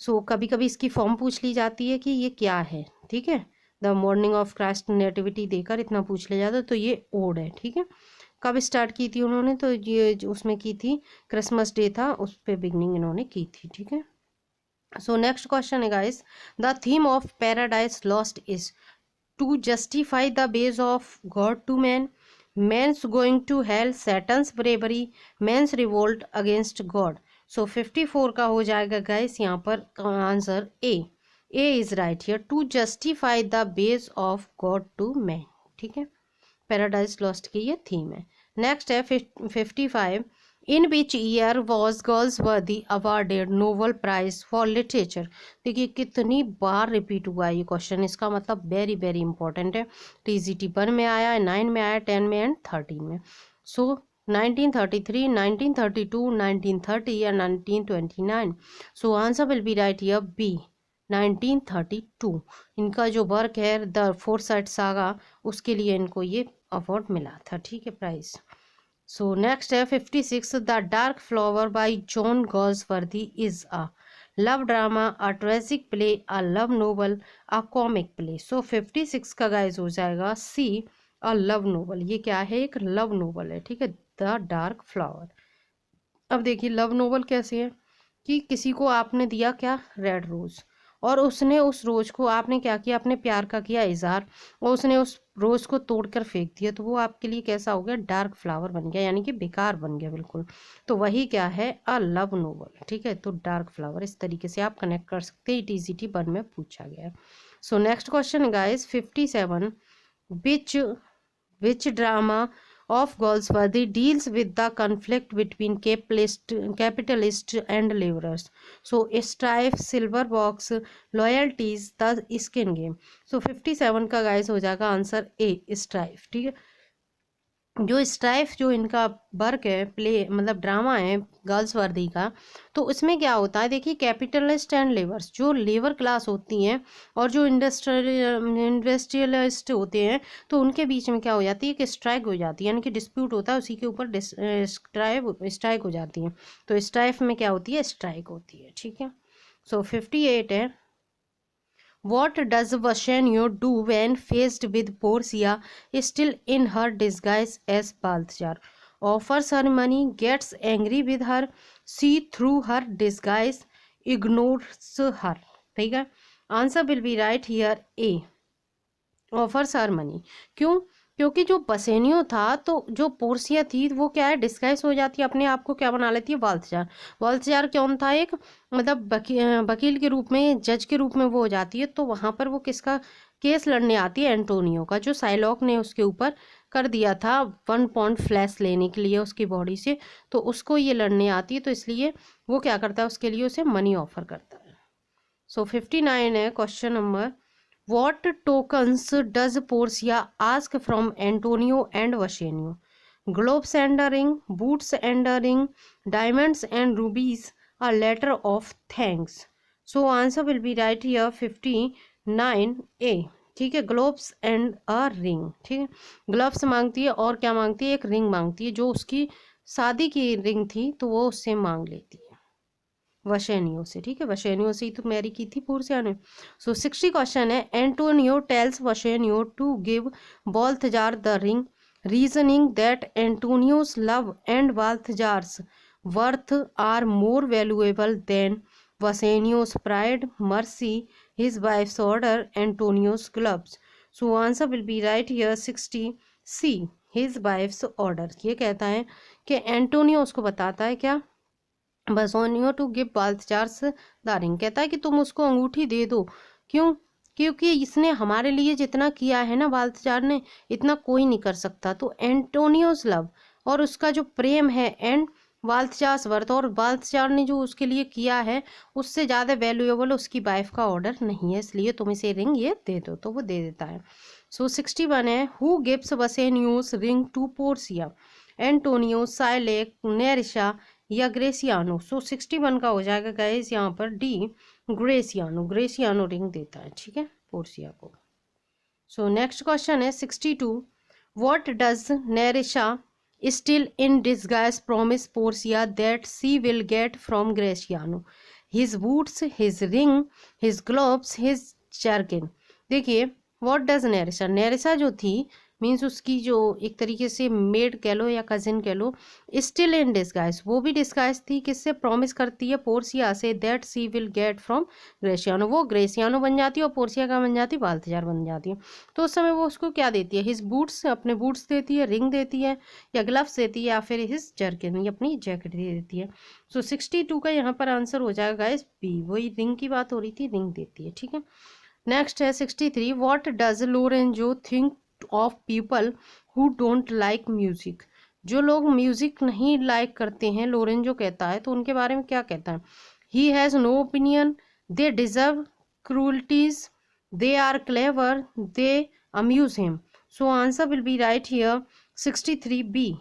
सो कभी कभी इसकी फॉर्म पूछ ली जाती है कि ये क्या है। ठीक है, the morning of Christ nativity देकर इतना पूछ लिया जाता है, तो ये ओड है। ठीक है, कब स्टार्ट की थी उन्होंने, तो ये उसमें की थी, क्रिसमस डे था उस पर बिगनिंग इन्होंने की थी। ठीक है, so next question guys, the theme of paradise lost is to justify the base of God to man, man's going to hell, satan's bravery, man's revolt against God. so 54 का हो जाएगा guys यहाँ पर answer A is right here, to justify the base of God to man। ठीक है, paradise lost की ये theme है। नेक्स्ट है 55, in which year was Galsworthy awarded Nobel prize for literature. देखिए कितनी बार रिपीट हुआ है ये क्वेश्चन, इसका मतलब वेरी वेरी इंपॉर्टेंट है। TCT 1 में आया, 9 में आया, 10 में एंड 13 में। सो 1933, 1932, 1930 या 1929। So answer will be right here B, 1932। इनका जो वर्क है द फोरसाइट सागा, उसके लिए इनको ये अवार्ड मिला था। ठीक है, प्राइज। सो नेक्स्ट है 56, the dark flower by John Galsworthy is a. Love drama, a tragic play, a love novel, a comic play. So 56 का गाइस हो जाएगा सी, अ लव नोवेल। ये क्या है? एक लव नोवेल है, ठीक है, द डार्क फ्लावर। अब देखिए लव नोवेल कैसे है कि किसी को आपने दिया क्या, रेड रोज, और उसने उस रोज को, आपने क्या किया, अपने प्यार का किया इजहार, और उसने उस रोज को तोड़कर फेंक दिया, तो वो आपके लिए कैसा हो गया, डार्क फ्लावर बन गया, यानी कि बेकार बन गया बिल्कुल। तो वही क्या है, अ लव नोवेल, ठीक है। तो डार्क फ्लावर, इस तरीके से आप कनेक्ट कर सकते हैं, टीजीटी 1 में पूछा गया है। So next question guys 57, which which drama of Goldsworthy deals with the conflict between capitalists and laborers? So, strife, silver box, loyalties, the skin game. So, 57 का गाइस हो जाएगा आंसर ए, स्ट्राइफ, ठीक है। जो स्ट्राइफ जो इनका work है, play मतलब ड्रामा है गर्ल्स वर्दी का, तो उसमें क्या होता है, देखिए कैपिटलिस्ट एंड लेबर्स, जो लेबर क्लास होती हैं और जो इंडस्ट्रियलिस्ट होते हैं, तो उनके बीच में क्या हो जाती है कि स्ट्राइक हो जाती है, यानी कि डिस्प्यूट होता है, उसी के ऊपर स्ट्राइक हो जाती है। तो स्ट्राइफ में क्या होती है, स्ट्राइक होती है, ठीक है। सो 58 है, what does Vashenio do when faced with Portia still in her disguise as Balthazar? Offers her money, gets angry with her, see through her disguise, ignores her. ठीक है, answer will be right here A, offers her money. क्यों? क्योंकि जो बसेनियो था, तो जो Portia थी वो क्या है, डिस्गाइज हो जाती है, अपने आप को क्या बना लेती है, बाल्थजार। बाल्थजार कौन था, एक मतलब वकील के रूप में, जज के रूप में वो हो जाती है। तो वहां पर वो किसका केस लड़ने आती है, एंटोनियो का, जो साइलॉक ने उसके ऊपर कर दिया था 1 पाउंड फ्लैश लेने के लिए उसकी बॉडी से, तो उसको ये लड़ने आती है, तो इसलिए वो क्या करता है, उसके लिए उसे मनी ऑफर करता है। सो 59 है question number, what tokens does Portia ask from Antonio and Vashenio? Globes and a ring, boots and a ring, diamonds and rubies, a letter of thanks. So answer will be right here 59A, ठीक है, globes and a ring, ठीक है। Gloves मांगती है और क्या मांगती है, एक रिंग मांगती है, जो उसकी शादी की रिंग थी, तो वो उससे मांग लेती है वशेनियो से, ठीक है, वशेनियो से ही तो मैरी की थी पोर्सिया ने। सो 60 क्वेश्चन है, Antonio tells Bassanio to give Balthazar the ring, reasoning that Antonio's love and Balthazar's worth are more valuable than Bassanio's pride, mercy, his wife's order, Antonio's gloves. So answer will be right here 60 C, his wife's order. ये कहता है कि Antonio उसको बताता है क्या, Bassanio to give Balthazar's the ring, कहता है कि तुम उसको अंगूठी दे दो। क्यों? क्योंकि इसने हमारे लिए जितना किया है ना बाल्थजार ने, इतना कोई नहीं कर सकता। तो एंटोनियोस लव और उसका जो प्रेम है एंड बाल्थजार्स वर्थ, और बाल्थजार ने जो उसके लिए किया है उससे ज़्यादा वैल्यूएबल उसकी वाइफ का ऑर्डर नहीं है, इसलिए तुम इसे रिंग ये दे दो। तो वो दे देता है। सो 61 है, who gives Bassanio's ring to Portia? Antonio, Shylock, Nerissa या ग्रेसियानो। सो 61 का हो जाएगा गाइस यहाँ पर डी, ग्रेसियानो। ग्रेसियानो रिंग देता है, ठीक है, पोर्सिया को। सो नेक्स्ट क्वेश्चन है 62, what does Nerissa still in disguise promise Portia that she will get from Gratiano? His boots, his ring, his gloves, his jerkin. देखिए व्हाट डज नेरिशा, नेरिशा जो थी means उसकी जो एक तरीके से मेड कह लो या कजिन कह लो, स्टिल इन डिस्गाइज, वो भी डिस्गाइज थी, किससे, प्रॉमिस करती है पोर्सिया से, that she will get from Gratiano, वो ग्रेसियानो बन जाती है और पोर्सिया का बन जाती है, बाल्थजार बन जाती है। तो उस समय वो उसको क्या देती है, हिज बूट्स, अपने बूट्स देती है, रिंग देती है या ग्लव्स देती है, या फिर हिज जर्किन, अपनी जैकेट दे देती है। सो 62 का यहाँ पर आंसर हो जाएगा गाइस बी, वही रिंग की बात हो रही थी, रिंग देती है, ठीक है। नेक्स्ट है 63, what does Lorenzo think of people who don't like music? जो लोग म्यूजिक नहीं लाइक करते हैं, लोरेंजो कहता है, तो उनके बारे में क्या कहता है? He has no opinion, they deserve cruelties, they are clever, they amuse him. So answer will be right here 63 B,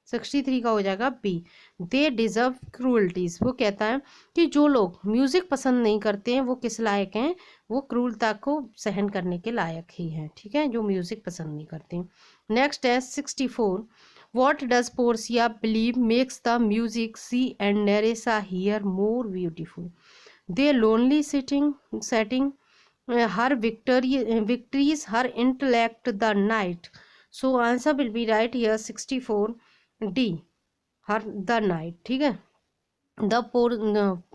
63 का हो जाएगा बी, दे डिजर्व क्रूअल्टीज। वो कहता है कि जो लोग म्यूजिक पसंद नहीं करते हैं वो किस लायक हैं, वो क्रूरता को सहन करने के लायक ही हैं, ठीक है, जो म्यूजिक पसंद नहीं करते। नेक्स्ट है 64, what does Portia believe makes the music C and Nerissa hear more beautiful? They lonely setting her victories, her intellect, the night. So answer will be right here 64 D, her the night. ठीक है। The पोर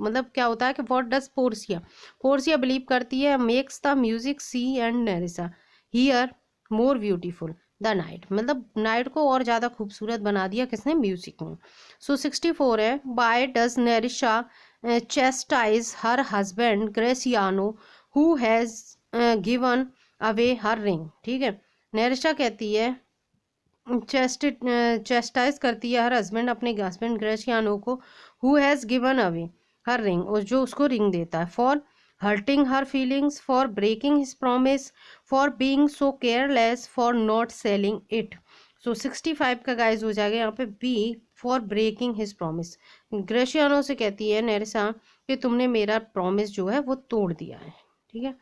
मतलब क्या होता है कि what does Portia, Portia believe करती है makes the music C and Nerissa hear more beautiful the night, मतलब नाइट को और ज़्यादा खूबसूरत बना दिया किसने, म्यूजिक ने। सो 64 है, why does Nerissa chastise her husband Gratiano who has given away her ring. ठीक है, नेरिशा कहती है चेस्टाइज करती है हर हस्बैंड अपने हस्बैंड ग्रेसियानो को, who has given away her ring, और जो उसको रिंग देता है, for hurting her feelings, for breaking his promise, for being so careless, for not selling it. So 65 का गाइज हो जाएगा यहाँ पे B, for breaking his promise. Gratiano से कहती है नेरिसा कि तुमने मेरा प्रॉमिस जो है वो तोड़ दिया है। ठीक है,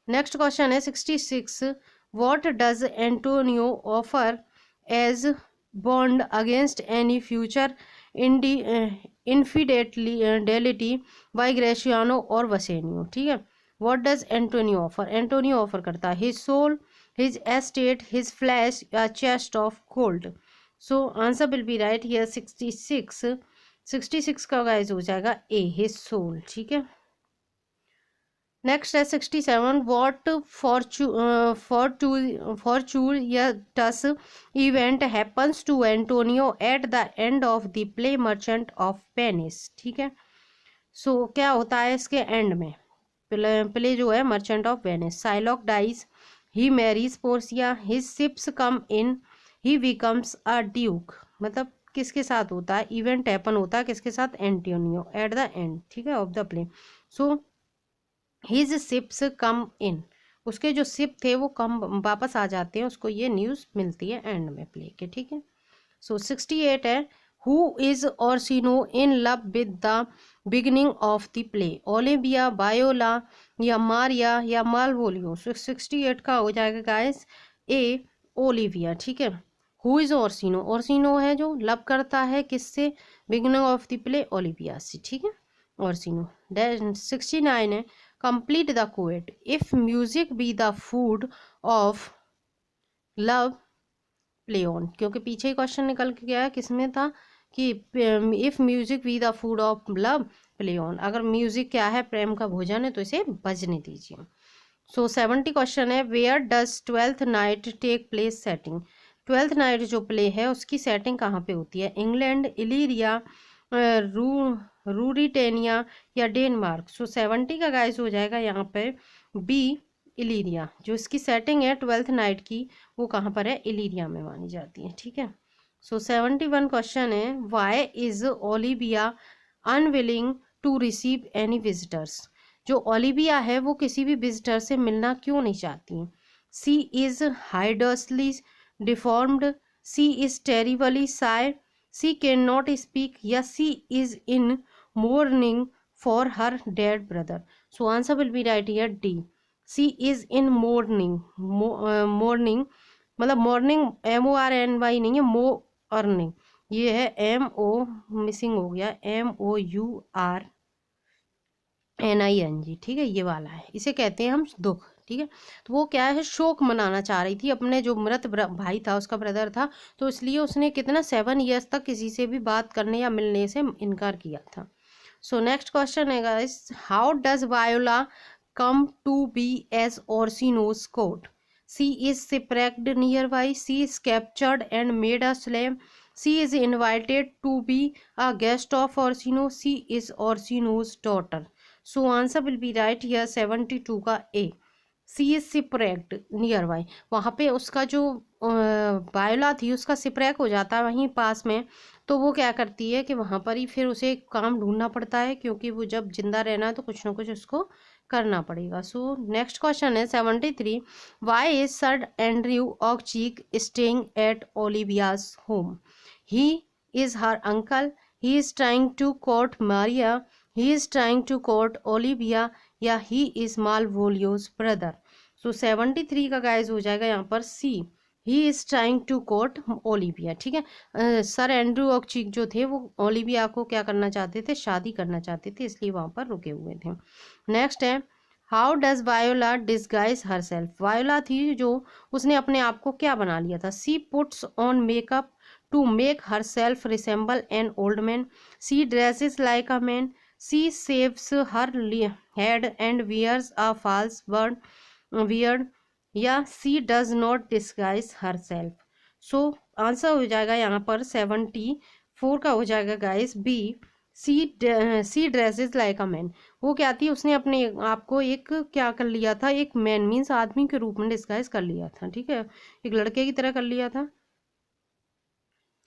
नेक्स्ट क्वेश्चन है 66, what does Antonio offer as bond against any future infidelity by Gratiano और वसेनियो। ठीक है, what does Antonio offer, Antonio offer करता है his soul, his estate, his flesh, या chest of gold. So answer will be right here 66, 66 का guys हो जाएगा ए, his soul. ठीक है, नेक्स्ट है 67, what fortunate event happens to Antonio at the end of the play Merchant of Venice. ठीक है, सो क्या होता है इसके एंड में, प्ले जो है Merchant of Venice, Shylock dies, he marries Portia, his ships come in, he becomes a duke, मतलब किसके साथ होता है, इवेंट हैपन होता है किसके साथ, एंटोनियो एट द एंड। ठीक है, of the play. So his ships come in, उसके जो शिप थे वो कम वापस आ जाते हैं, उसको ये न्यूज़ मिलती है एंड में प्ले के। ठीक है, सो 68 है, who is Orsino in love with the beginning of the play, Olivia, Viola, या मारिया, या मालवोलियो। सो 68 का हो जाएगा गाइस ए, ओलिविया। ठीक है, हु इज ऑर्सिनो, ऑर्सिनो है जो लव करता है किससे, beginning of the play Olivia से। ठीक है, ऑर्सिनो। 69 है, complete the quote, if music be the food of love play on, क्योंकि पीछे ही क्वेश्चन निकल के गया है किसमें था कि if music be the food of love play on, अगर म्यूजिक क्या है, प्रेम का भोजन है, तो इसे बजने दीजिए। सो 70 क्वेश्चन है, where does Twelfth Night take place setting, Twelfth Night जो प्ले है उसकी सेटिंग कहाँ पे होती है, इंग्लैंड, इलीरिया, रूरिटेनिया, या डेनमार्क। सो 70 का गाइस हो जाएगा यहाँ पे बी, इलीरिया। जो इसकी सेटिंग है ट्वेल्थ नाइट की वो कहाँ पर है, इलीरिया में मानी जाती है। ठीक है, सो 71 क्वेश्चन है, why is Olivia unwilling to receive any visitors, जो ओलिविया है वो किसी भी विजिटर से मिलना क्यों नहीं चाहती, she is hideously deformed, she is terribly shy, she can not speak, या she is in mourning for her dead brother. So answer will be right here D. She is in mourning. Mourning मतलब morning MORNY नहीं है, mourning ये है MO missing हो गया, MOURNING। ठीक है, ये वाला है, इसे कहते हैं हम दुख। ठीक है, तो वो क्या है, शोक मनाना चाह रही थी, अपने जो मृत भाई था उसका ब्रदर था, तो इसलिए उसने कितना 7 ईयर्स तक किसी से भी बात करने या मिलने से इनकार किया था। सो नेक्स्ट क्वेश्चन है guys, how does Viola come to be as Orsino's court, she is shipwrecked nearby, she is captured and made a slave, she is invited to be a guest of Orsino, she is Orsino's daughter। So answer will be right here 72 का A, she is shipwrecked nearby, वहाँ पे उसका जो voila थी उसका शिपरैक हो जाता है वहीं पास में, तो वो क्या करती है कि वहाँ पर ही फिर उसे काम ढूंढना पड़ता है, क्योंकि वो जब जिंदा रहना है तो कुछ ना कुछ उसको करना पड़ेगा। सो नेक्स्ट क्वेश्चन है 73, why is Sir Andrew Aguecheek staying at Olivia's home, he is her uncle, he is trying to court Maria, he is trying to court Olivia, या ही इज मालवोलियोज ब्रदर। सो 73 का गाइज हो जाएगा यहाँ पर C, he is trying to court Olivia, ठीक है। Sir Andrew ऑक्चिक जो थे वो ओलिविया को क्या करना चाहते थे, शादी करना चाहते थे, इसलिए वहां पर रुके हुए थे। नेक्स्ट है how does voila disguise her self. Voila थी जो उसने अपने आप को क्या बना लिया था, she puts on makeup to make herself resemble an old man, she dresses like a man, she shaves her head and wears a false beard, या she does not disguise herself. So answer हो जाएगा यहाँ पर 74 का हो जाएगा guys B, she dresses like a man. वो क्या थी, उसने अपने आप को एक क्या कर लिया था, एक मैन मीन्स आदमी के रूप में डिस्गाइज कर लिया था, ठीक है, एक लड़के की तरह कर लिया था।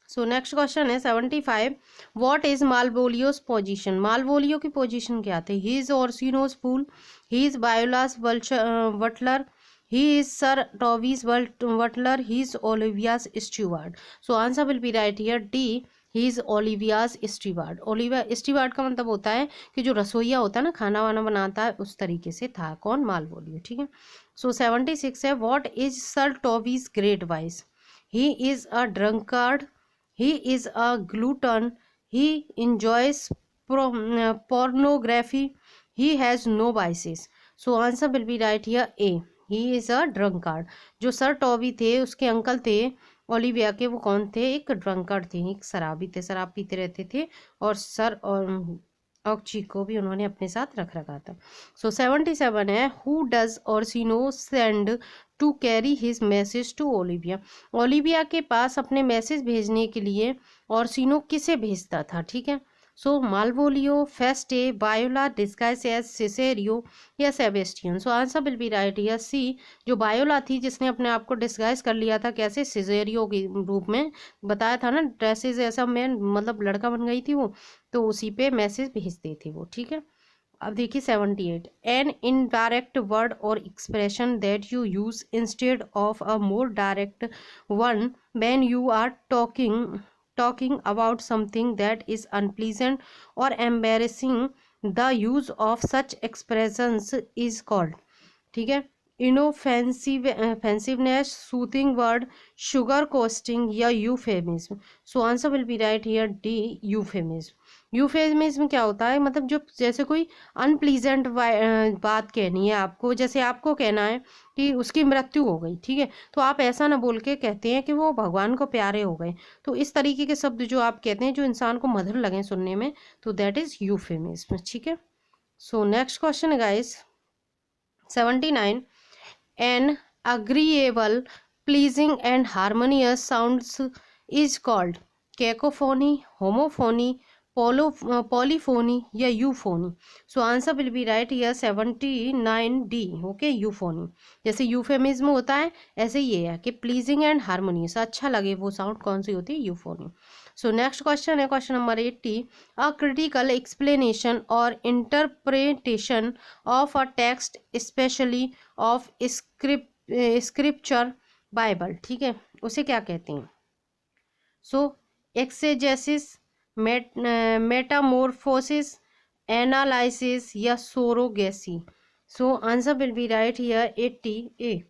सो नेक्स्ट क्वेश्चन है 75, what is Malvolio's position. Malvolio की पोजीशन क्या थे, he is Orsino's fool, he is Viola's butler, he is Sir Toby's butler, he is Olivia's steward. So answer will be right here D, he is Olivia's steward. Olivia steward का मतलब होता है कि जो रसोईया होता है ना, खाना वाना बनाता है, उस तरीके से था कौन, मालवोलियो, ठीक है। सो 76 है what is Sir Toby's great vice. He is a drunkard, he is a glutton, he enjoys pornography, he has no vices. So answer will be right here A, he is a drunkard। जो sir Toby थे उसके uncle थे Olivia के, वो कौन थे, एक drunkard थे, एक शराबी थे, शराब पीते रहते थे, और सर ऑक्ची को भी उन्होंने अपने साथ रख रखा था। सो 77 है who does Orsino send to carry his message to Olivia. Olivia के पास अपने मैसेज भेजने के लिए ओर्सिनो किसे भेजता था, ठीक है। So Malvolio, Feste, Viola, disguise as Cesario, या Sebastian. So answer will be right here C, जो बायोला थी जिसने अपने आप को डिस्गाइज कर लिया था कैसे, सिसेरियो के रूप में, बताया था ना, ड्रेसेस ऐसा मैं मतलब लड़का बन गई थी वो, तो उसी पे मैसेज भेजते थे वो, ठीक है। अब देखिए 78, एन इनडायरेक्ट वर्ड और expression that you use instead of a more direct one when you are talking about something that is unpleasant और embarrassing, the use of such expressions is called, ठीक है, inoffensiveness, soothing word, sugar coating, या euphemism. So answer will be right here D, euphemism. Euphemism क्या होता है, मतलब जो जैसे कोई अनप्लीजेंट बात कहनी है आपको, जैसे आपको कहना है कि उसकी मृत्यु हो गई, ठीक है, तो आप ऐसा ना बोल के कहते हैं कि वो भगवान को प्यारे हो गए, तो इस तरीके के शब्द जो आप कहते हैं जो इंसान को मधुर लगे सुनने में, तो दैट इज यूफेमिज्म, ठीक है। So next question guys 79, an agreeable, pleasing and harmonious sounds is called cacophony, homophony, polyphony, या euphony। So answer will be right here 79D, okay, euphony। जैसे euphemism होता है ऐसे ये है कि pleasing and harmonious, अच्छा लगे वो साउंड, कौन सी होती है, euphony। सो नेक्स्ट क्वेश्चन है question number 80, a critical explanation और interpretation of a text specially of scripture Bible, ठीक है, उसे क्या कहते हैं। सो एक्सेजेसिस, मेटामोरफोसिस, एनालिसिस, या surrogacy. So answer will be right here 80A,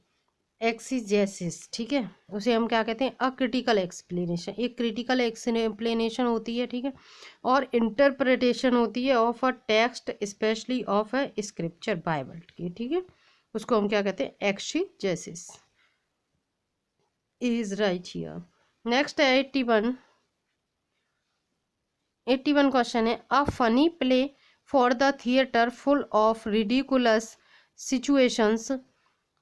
exegesis, ठीक है, उसे हम क्या कहते हैं, अ क्रिटिकल एक्सप्लेनेशन, एक क्रिटिकल एक्सप्लेनेशन होती है, ठीक है, और इंटरप्रिटेशन होती है of a text specially of a scripture Bible की, ठीक है, उसको हम क्या कहते हैं, exegesis is right here. Next है 81 क्वेश्चन है, a funny play for the theatre full of ridiculous situations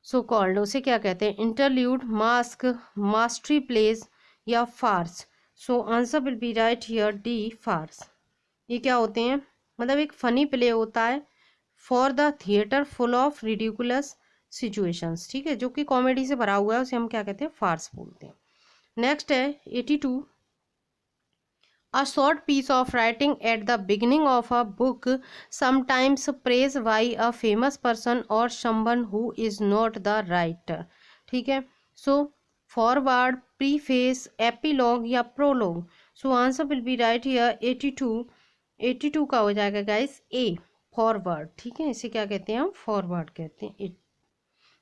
so called, उसे क्या कहते हैं, इंटरल्यूड, मास्क, मास्टरी प्लेस, या farce. So answer will be right here D, farce. ये क्या होते हैं, मतलब एक फनी प्ले होता है for the theatre full of ridiculous situations, ठीक है, जो कि कॉमेडी से भरा हुआ है, उसे हम क्या कहते हैं, फार्स बोलते हैं। नेक्स्ट है 82, a short piece of writing at the beginning of a book, sometimes praised by a famous person or someone who is not the writer, ठीक है। सो फॉरवर्ड, प्रीफेस, एपिलॉग, या prologue. So answer will be right here 82 का हो जाएगा guys ए, forward, ठीक है, इसे क्या कहते हैं हम, फॉरवर्ड कहते हैं।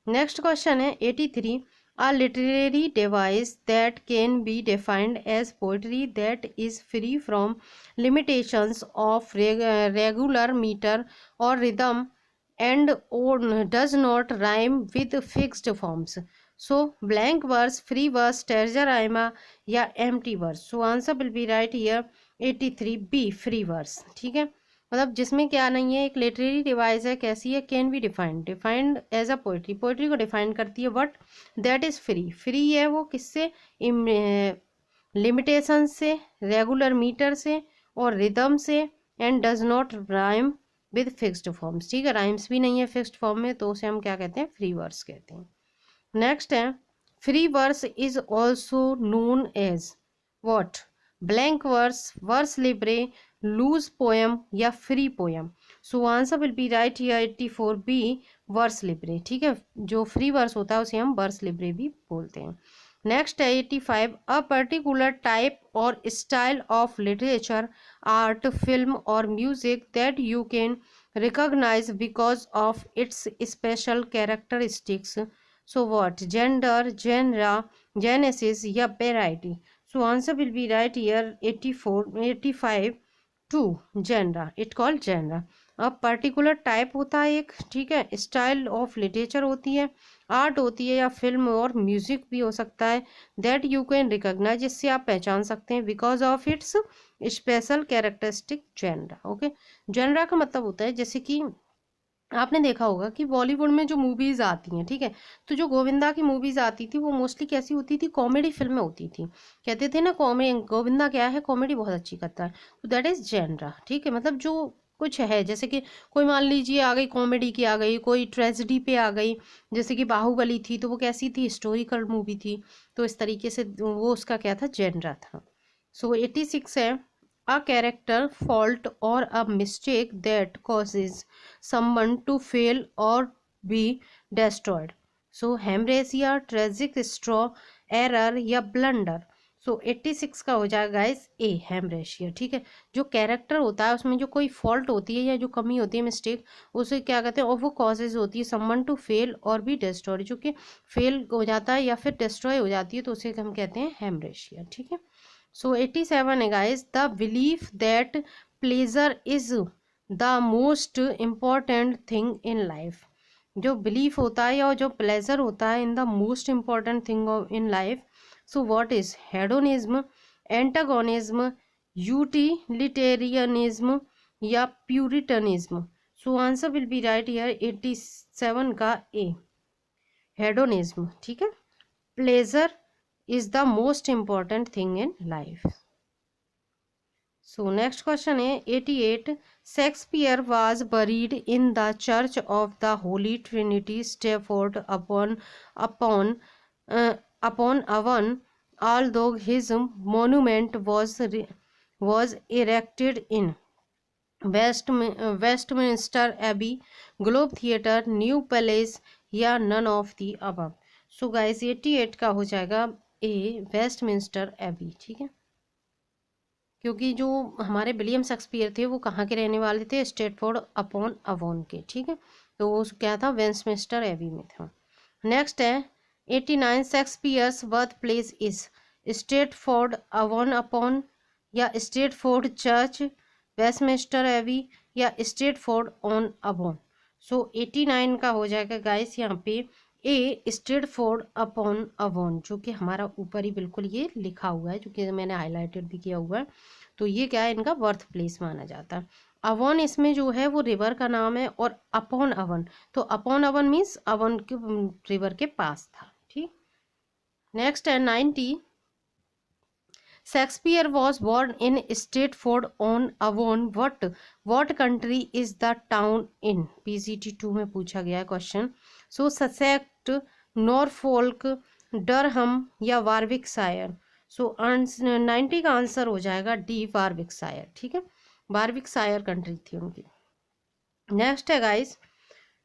नेक्स्ट क्वेश्चन है 83, A literary device that can be defined as poetry that is free from limitations of regular meter or rhythm and or does not rhyme with fixed forms. So blank verse, free verse, terza rima या empty verse. So answer will be right here 83B free verse. ठीक है, मतलब जिसमें क्या नहीं है, एक literary device है, कैसी है, can be defined as a poetry, poetry को डिफाइन करती है, but that is free, free है वो किससे, लिमिटेशन से, रेगुलर मीटर से और रिदम से, and does not rhyme with fixed forms. ठीक है, राइम्स भी नहीं है फिक्स्ड फॉर्म में, तो उसे हम क्या कहते हैं, फ्री वर्स कहते हैं। नेक्स्ट है free verse is also known as what, blank verse, verse libre, loose poem या free poem. So answer will be right here 84B verse libre. ठीक है, जो फ्री वर्स होता है उसे हम वर्स लिब्रे भी बोलते हैं। नेक्स्ट है 85 अ पर्टिकुलर टाइप और style of literature, art, film और music that you can recognise because of its special characteristics. So what, gender, genre, genesis या variety. So answer will be right here 85 to genre, it called genre. अब particular type होता है एक, ठीक है, style of literature होती है, art होती है या फिल्म और म्यूजिक भी हो सकता है, दैट यू कैन रिकॉग्नाइज, जिससे आप पहचान सकते हैं, because of its special characteristic genre. Okay, genre का मतलब होता है, जैसे कि आपने देखा होगा कि बॉलीवुड में जो मूवीज आती हैं, ठीक है, तो जो गोविंदा की मूवीज आती थी वो मोस्टली कैसी होती थी, कॉमेडी फिल्में होती थी। कहते थे ना, कॉमेडी, गोविंदा क्या है, कॉमेडी बहुत अच्छी करता है, तो दैट इज जेनरा। ठीक है, मतलब जो कुछ है, जैसे कि कोई मान लीजिए आ गई कॉमेडी की, आ गई कोई ट्रेजेडी पे आ गई, जैसे कि बाहुबली थी, तो वो कैसी थी, हिस्टोरिकल मूवी थी, तो इस तरीके से वो उसका क्या था, जेनरा था। सो 86 है a character fault or a mistake that causes someone to fail or be destroyed. So hemorrhagia, tragic straw, error या blunder. सो 86 का हो जाएगा गाइस ए, हेमरेशिया। ठीक है, जो कैरेक्टर होता है उसमें जो कोई फॉल्ट होती है या जो कमी होती है, मिस्टेक, उसे क्या कहते हैं, और वो कॉजेज होती है समवन टू फेल और भी डिस्ट्रॉय, जो कि फेल हो जाता है या फिर डिस्ट्रॉय हो जाती है, तो उसे हम कहते हैं हेमरेशिया। ठीक है, सो 87 है guys the belief that pleasure is the most important thing in life. जो बिलीफ होता है या जो प्लेजर होता है in the most important thing in life, so what is hedonism, antagonism, utilitarianism या puritanism. So answer will be right here 87 का A, hedonism. ठीक है, pleasure is the most important thing in life. So next question है 88 Shakespeare was buried in the Church of the Holy Trinity, Stratford upon Avon, although his monument was erected in Westminster Abbey, Globe Theatre, New Palace या none of the above. So guys 88 का हो जाएगा ए, Westminster AB. ठीक है, क्योंकि जो हमारे William Shakespeare थे वो कहाँ के रहने वाले थे, स्ट्रेटफोर्ड अपॉन अवॉन के। ठीक है, तो वो क्या था, वेस्टमिंस्टर एबी में था। नेक्स्ट है 89 Shakespeare's birth place is Stratford upon upon या स्ट्रेटफोर्ड चर्च, वेस्टमिंस्टर एबी या स्ट्रेटफोर्ड ऑन अवॉन। सो 89 का हो जाएगा गाइस यहाँ पे ए, स्ट्रेटफोर्ड अपॉन अवॉन, जो कि हमारा ऊपर ही बिल्कुल ये लिखा हुआ है, जो कि मैंने हाईलाइटेड भी किया हुआ है। तो ये क्या है, इनका बर्थ प्लेस माना जाता है। अवॉन इसमें जो है वो रिवर का नाम है, और अपॉन अवन, तो अपॉन अवन मीन्स अवन के रिवर के पास था। ठीक, नेक्स्ट है 90 Shakespeare was born in Stratford on Avon. What country is the town in? PCT 2 में पूछा गया है क्वेश्चन। सो ससेक्ट, नॉरफोल्क, डरहम या वारविकशायर। सो 90 का आंसर हो जाएगा डी, वारविकशायर। ठीक है, वारविकशायर कंट्री थी उनकी। नेक्स्ट है guys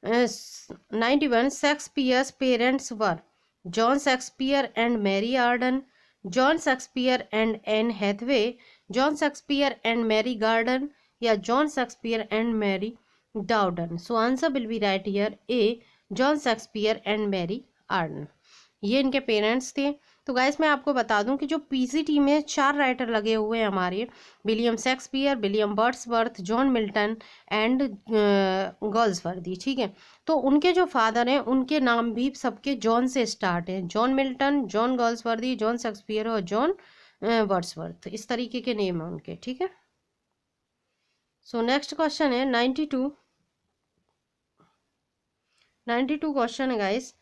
91 Shakespeare's parents were John Shakespeare and Mary Arden, John Shakespeare and Anne Hathaway, John Shakespeare and Mary Garden या John Shakespeare and Mary Dowden. So answer will be right here A, John Shakespeare and Mary Arden. ये इनके parents थे। तो guys मैं आपको बता दूं कि जो पीसीटी में 4 राइटर लगे हुए हैं हमारे, William Shakespeare, William Wordsworth, John Milton and Galsworthy, ठीक है। तो उनके जो फादर हैं उनके नाम भी सबके जॉन से स्टार्ट है, John Milton, John Galsworthy, John Shakespeare और जॉन वर्ड्सवर्थ, इस तरीके के नेम है उनके, ठीक है। सो नेक्स्ट क्वेश्चन है 92 क्वेश्चन है guys.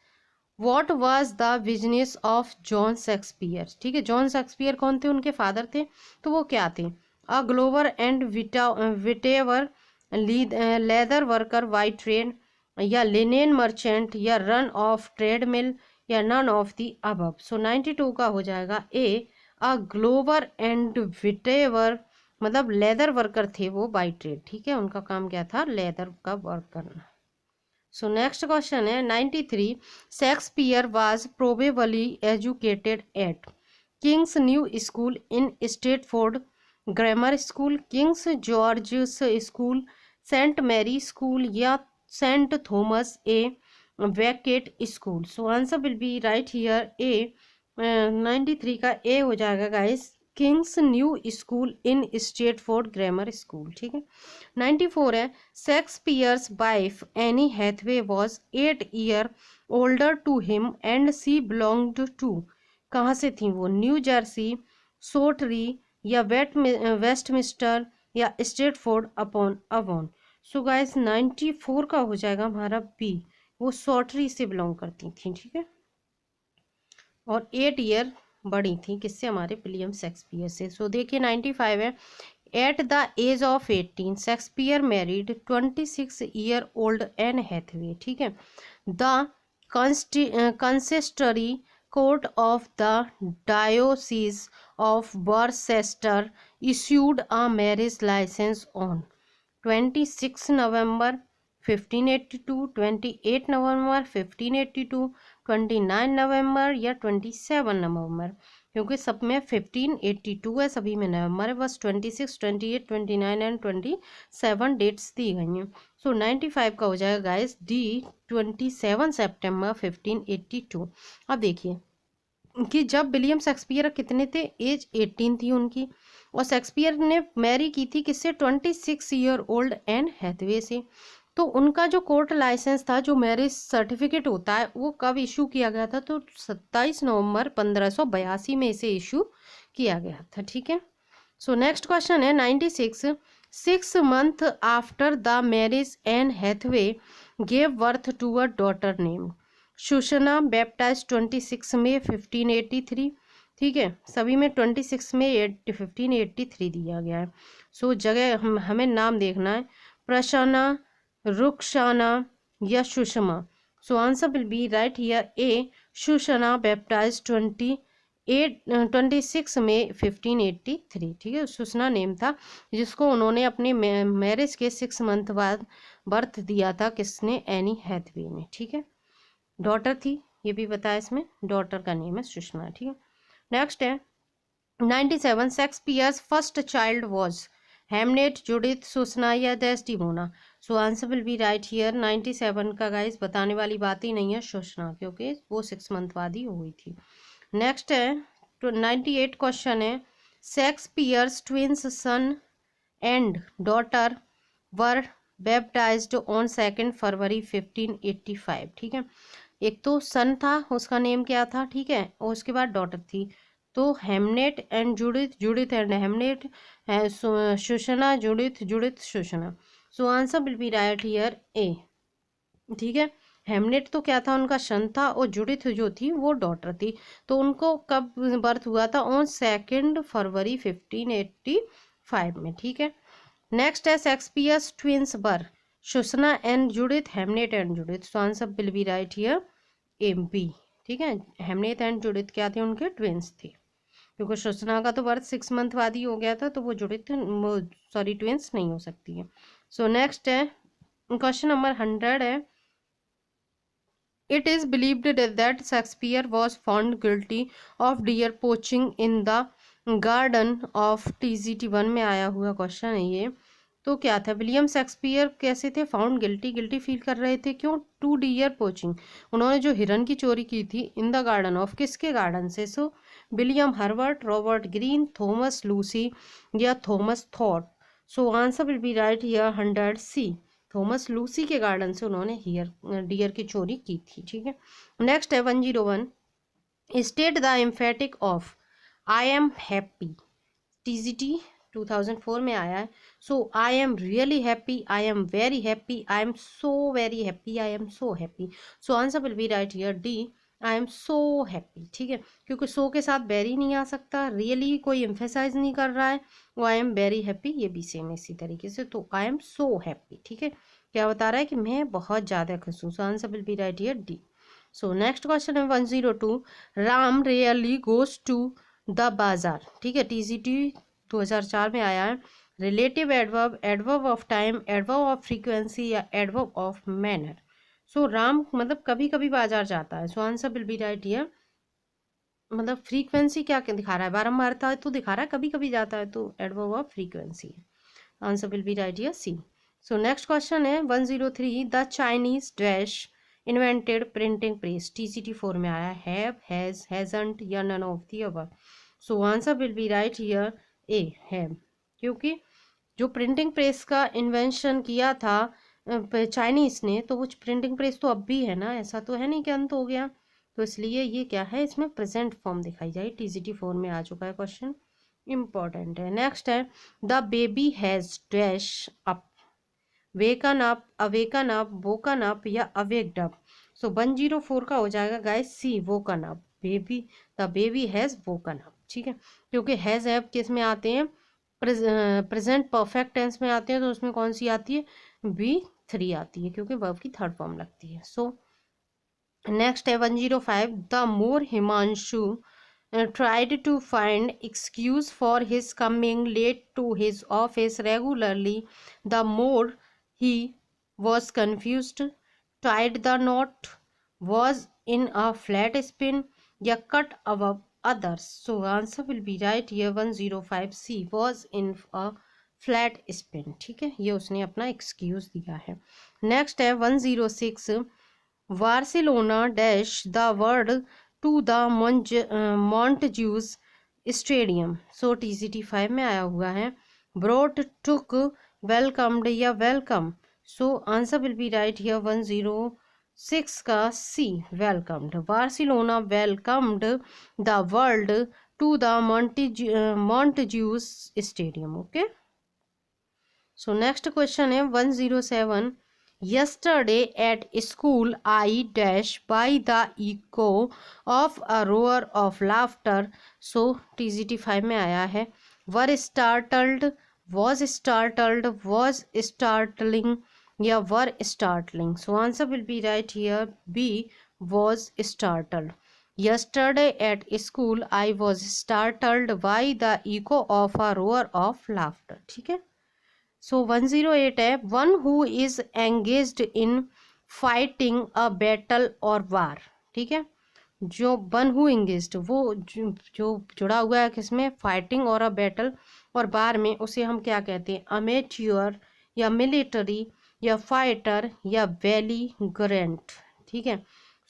What was the business of John Shakespeare, ठीक है। जॉन शेक्सपियर कौन थे, उनके फादर थे, तो वो क्या थे। A glover and whittawer, leather worker by trade, या लिनेन मर्चेंट, या रन ऑफ ट्रेडमिल, या none of the above. So 92 का हो जाएगा ए, अ ग्लोवर एंड विटेवर, मतलब लेदर वर्कर थे वो बाई ट्रेड, ठीक है। उनका काम क्या था, लेदर का वर्क करना। सो नेक्स्ट क्वेश्चन है 93, Shakespeare was probably educated at King's New School in Stratford Grammar School, King's George's School, Saint Mary School, या Saint Thomas a Becket School. So answer will be right here A, 93 का A हो जाएगा guys, King's New School in Stratford Grammar School, ठीक है। 94 है, Shakespeare's wife Anne Hathaway was 8 year older to him and she belonged to, कहाँ से थी वो, न्यू जर्सी, सोटरी, या वेस्टमिस्टर, या Stafford upon Avon. So guys 94 का हो जाएगा हमारा बी, वो सोटरी से बिलोंग करती थी, ठीक है। और 8 ईयर बड़ी थी किससे, हमारे विलियम शेक्सपियर से। सो देखिए 95 है, at the age of 18 Shakespeare married 26 year old Anne Hathaway, ठीक है। The consistory court of the diocese of Worcester issued a marriage license on 26 November 1582, 28 November 1582, 29 November या 27 नवंबर, क्योंकि सब में 1582 है, सभी में नवंबर है, बस 26, 28, 29 एंड 27 डेट्स दी गई हैं। सो 95 का हो जाएगा गाइस डी, 27 सितंबर 1582। अब देखिए कि जब विलियम शेक्सपियर कितने थे, एज 18 थी उनकी, और शेक्सपियर ने मैरी की थी किससे, 26 ईयर ओल्ड एन हैथवे से। तो उनका जो कोर्ट लाइसेंस था, जो मैरिज सर्टिफिकेट होता है, वो कब इशू किया गया था, तो 27 नवंबर 1582 में इसे इशू किया गया था, ठीक है। सो नेक्स्ट क्वेश्चन है 96, 6 month after the marriage Anne Hathaway gave birth to a daughter named Susanna, baptise 26 में 1583, ठीक है। सभी में 26 में 1583 दिया गया है। सो जगह हमें नाम देखना है, प्रसन्ना, रुखसाना, या Sushma. So answer will be right here A, Susanna, baptise 26 में 1583, ठीक है। सुषना नेम था जिसको उन्होंने अपने मैरिज के 6 मंथ बाद बर्थ दिया था, किसने, एनी हैथवे ने, ठीक है। डॉटर थी, ये भी बताया इसमें, डॉटर का नेम है सुषमा, ठीक है। नेक्स्ट है 97, Shakespeare's first child was Hamnet, Judith, Susanna, या Desdemona. So answer will be right here 97 का गाइस बताने वाली बात ही नहीं है, सुषना, क्योंकि वो 6 मंथ बाद ही हुई थी। नेक्स्ट है 98 क्वेश्चन है, Shakespeare's twins son and daughter were baptized on 2 February 1585, ठीक है। एक तो सन था, उसका नेम क्या था, ठीक है, और उसके बाद डॉटर थी, तो Hamnet and Judith, Judith and Hamnet, Susanna, Judith, Judith, Susanna. So answer will be right here A, ठीक है। हेमनेट तो क्या था, उनका सन था, और जुडिथ जो थी वो डॉटर थी। तो उनको कब बर्थ हुआ था, ऑन 2 फरवरी 1585 में, ठीक है। नेक्स्ट है Shakespeare's twins were Susanna and Judith, Hamnet and Judith. So answer will be right here M B, ठीक है। हेमनेट एंड जुडिथ क्या थे, उनके ट्विंस थे, क्योंकि सुषना का तो बर्थ 6 मंथ बाद ही हो गया था, तो वो जुडिथ, सॉरी, ट्विंस नहीं हो सकती है। सो नेक्स्ट है क्वेश्चन नंबर 100 है, it is believed that Shakespeare was found guilty of dear poaching in the garden of TGT 1 में आया हुआ क्वेश्चन है ये, तो क्या था, विलियम शेक्सपियर कैसे थे, फाउंड गिल्टी, गिल्टी फील कर रहे थे, क्यों, टू डियर पोचिंग, उन्होंने जो हिरन की चोरी की थी, इन द गार्डन ऑफ, किसके गार्डन से, so William Herbert, Robert Greene, Thomas Lucy या थॉमस थॉट। So answer will be right here 100 C, Thomas Lucy के गार्डन से उन्होंने डियर की चोरी की थी। ठीक है, नेक्स्ट है 101, state the emphatic of I am happy, TGT 2004 में आया है। So I am really happy, I am very happy, I am so very happy, I am so happy. So answer will be right here D, I am so happy. ठीक है, क्योंकि सो के साथ very नहीं आ सकता, रियली कोई emphasise नहीं कर रहा है, वो आई एम वेरी हैप्पी, ये भी सेम इसी तरीके से, तो आई एम सो हैप्पी। ठीक है, क्या बता रहा है कि मैं बहुत ज़्यादा खुश हूँ। So answer will be right here D. So next question है 102, Ram really goes to the bazaar. ठीक है, टीजीटी 2004 में आया है। Relative adverb, adverb of time, adverb of frequency या adverb of manner. So Ram मतलब कभी कभी बाजार जाता है, so answer will be right here, मतलब फ्रीक्वेंसी क्या क्या दिखा रहा है, बारम्बार था तो दिखा रहा है कभी कभी जाता है, तो एडवर्ब ऑफ फ्रीक्वेंसी है। Answer will be right here C. So next question है 103, the Chinese dash invented printing press, TCT 4 में आया, हैव, हैज, हैजंट या none of the above. So answer will be right here A, have, क्योंकि जो printing press का invention किया था Chinese ने, तो वो प्रिंटिंग प्रेस तो अब भी है ना, ऐसा तो है नहीं कि अंत हो गया, तो इसलिए ये क्या है, इसमें प्रेजेंट फॉर्म दिखाई जाए, टीजीटी 4 में आ चुका है क्वेश्चन, इंपॉर्टेंट है। नेक्स्ट है the baby has dash up, waken up, awaken up, woken up या अवेक्ड अप। सो 104 का हो जाएगा guys C, woken up, baby, the baby has woken up. ठीक है, क्योंकि हैज ऐप किस में आते हैं, प्रेजेंट परफेक्ट टेंस में आते हैं, तो उसमें कौन सी आती है, B3 आती है, क्योंकि वर्ब की थर्ड फॉर्म लगती है। सो नेक्स्ट है 105, the more Himanshu tried to find excuse for his coming late to his office regularly, the more he was confused, tied the knot, was in a flat spin या cut above others. So answer will be right here 105 C, was in a flat spin। ठीक है, ये उसने अपना excuse दिया है। Next है 106, Barcelona dash the world to the Montjuic stadium. So TCT 5 में आया हुआ है, ब्रोट, टुक, वेलकम्ड या welcome. So answer will be right here 106 का C, welcomed, Barcelona welcomed the world to the Montjuic stadium. Okay, so next question है 107, yesterday at school I dash by the echo of a roar of laughter। so TGT 5 में आया है, were startled, was startling या were startling। so answer will be right here B, was startled। yesterday at school I was startled by the echo of a roar of laughter। ठीक है, सो 108 है, one who is engaged in fighting a battle और वार। ठीक है, जो one who engaged, वो जो जुड़ा हुआ है किसमें, फाइटिंग और अ बैटल और वार में, उसे हम क्या कहते हैं, अमेच्योर या मिलिट्री या फाइटर या वैली ग्रेंट। ठीक है,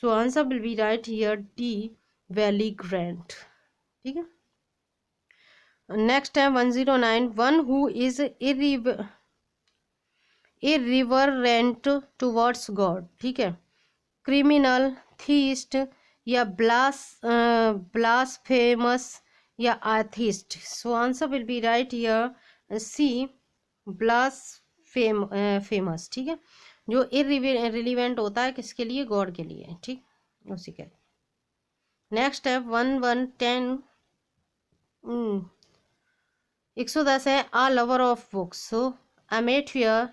so answer will be right here D, valley grant. ठीक है, नेक्स्ट है 109, one who is irreverent towards God. ठीक है, क्रिमिनल, थीस्ट या ब्लास्फेमस या atheist. So answer will be right here C, blasphemous. ठीक है, जो इरिलीवेंट होता है किसके लिए, गॉड के लिए। ठीक, उसी के। नेक्स्ट है 1110, 110 है, a lover of books. So amateur,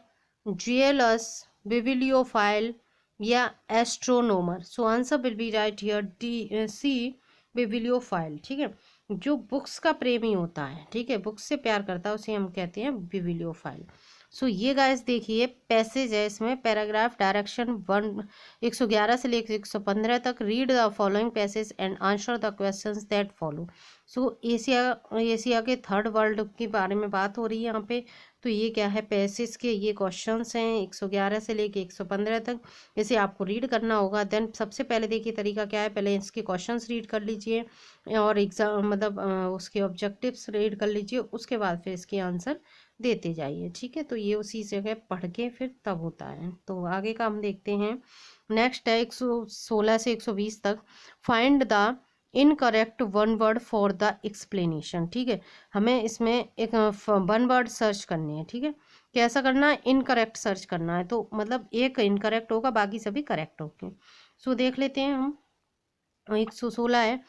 jealous, bibliophile या astronomer. So answer will be right here D, C, bibliophile. ठीक है, जो बुक्स का प्रेमी होता है, ठीक है, बुक्स से प्यार करता है, उसे हम कहते हैं बिबिलियोफाइल। सो ये गाइस देखिए पैसेज है, इसमें पैराग्राफ डायरेक्शन 111 से लेकर 115 तक, read the following passage and answer the questions that follow. So Asia के थर्ड वर्ल्ड के बारे में बात हो रही है यहाँ पे, तो ये क्या है, पैसेज के ये क्वेश्चंस हैं 111 से लेके 115 तक। इसे आपको रीड करना होगा। देन सबसे पहले देखिए तरीका क्या है, पहले इसके क्वेश्चंस रीड कर लीजिए और एग्जाम मतलब उसके ऑब्जेक्टिव्स रीड कर लीजिए, उसके बाद फिर इसके आंसर देते जाइए, ठीक है। तो ये उसी जगह पढ़ के फिर तब होता है। तो आगे का हम देखते हैं। नेक्स्ट है 116 से 120 तक। Find the incorrect one word for the explanation, ठीक है। हमें इसमें एक वन वर्ड सर्च करनी है, ठीक है। कैसा करना है, इनकरेक्ट सर्च करना है। तो मतलब एक इनकरेक्ट होगा, बाकी सभी करेक्ट होंगे। सो देख लेते हैं हम। 116 है,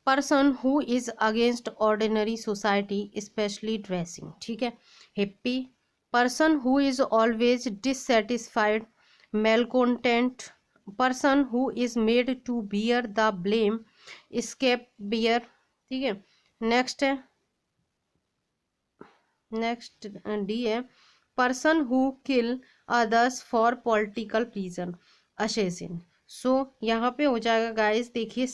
person who is against ordinary society specially dressing, ठीक है। Hippie, person who is always dissatisfied, malcontent, person who is made to bear the blame, scape bear, ठीक है। नेक्स्ट है, नेक्स्ट डी है, person who kill others for political reason, assassin. So यहाँ पे हो जाएगा गाइस, देखिए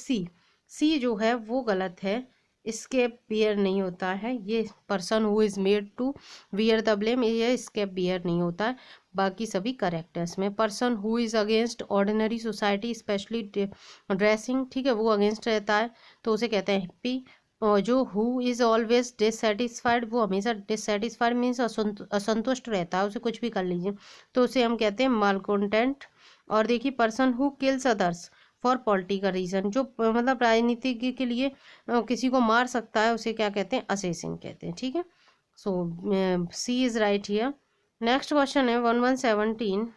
सी जो है वो गलत है, स्केप बियर नहीं होता है। ये person who is made to bear the blame, ये स्केप बियर नहीं होता है। बाकी सभी करेक्ट है इसमें। Person who is against ordinary society specially dressing, ठीक है, वो अगेंस्ट रहता है तो उसे कहते हैं हिप्पी। और जो हु इज ऑलवेज डिससेटिस्फाइड, वो हमेशा डिससेटिस्फाइड मीन्स असंतुष्ट रहता है, उसे कुछ भी कर लीजिए तो उसे हम कहते हैं मालकोंटेंट। और देखिए person who kills others for political reason, जो मतलब राजनीति के लिए किसी को मार सकता है उसे क्या कहते हैं, असेसिन कहते हैं, ठीक है। So C is right here. Next question है 1117,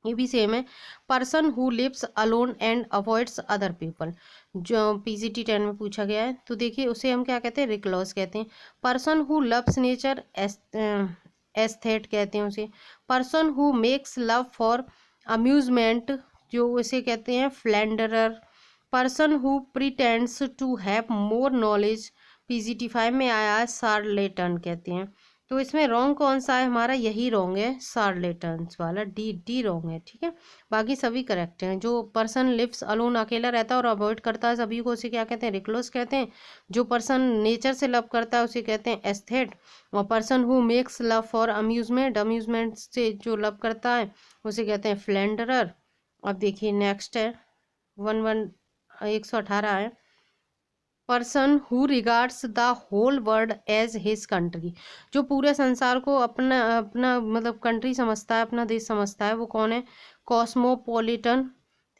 ये भी सेम है। Person who lives alone and avoids other people, जो पीजीटी 10 में पूछा गया है। तो देखिए उसे हम क्या कहते हैं, रिक्लोज कहते हैं। Person who loves nature, aesthete कहते हैं उसे। Person who makes love for amusement, जो उसे कहते हैं philanderer. Person who pretends to have more knowledge, PGT 5 में आया है, शार्लेटन कहते हैं। तो इसमें रॉन्ग कौन सा है हमारा, यही रॉन्ग है, शार्लेटन्स वाला, डी रॉन्ग है, ठीक है। बाकी सभी करेक्ट हैं। जो पर्सन लिव्स अलोन, अकेला रहता है और अवॉइड करता है सभी को, उसे क्या कहते हैं, रिक्लोज कहते हैं। जो पर्सन नेचर से लव करता है उसे कहते हैं एस्थेट। और person who makes love for amusement, amusement से जो लव करता है उसे कहते हैं फ्लैंडरर। अब देखिए नेक्स्ट है 118 है, person who regards the whole world as his country, जो पूरे संसार को अपना अपना मतलब कंट्री समझता है, अपना देश समझता है, वो कौन है, कॉस्मोपॉलिटन,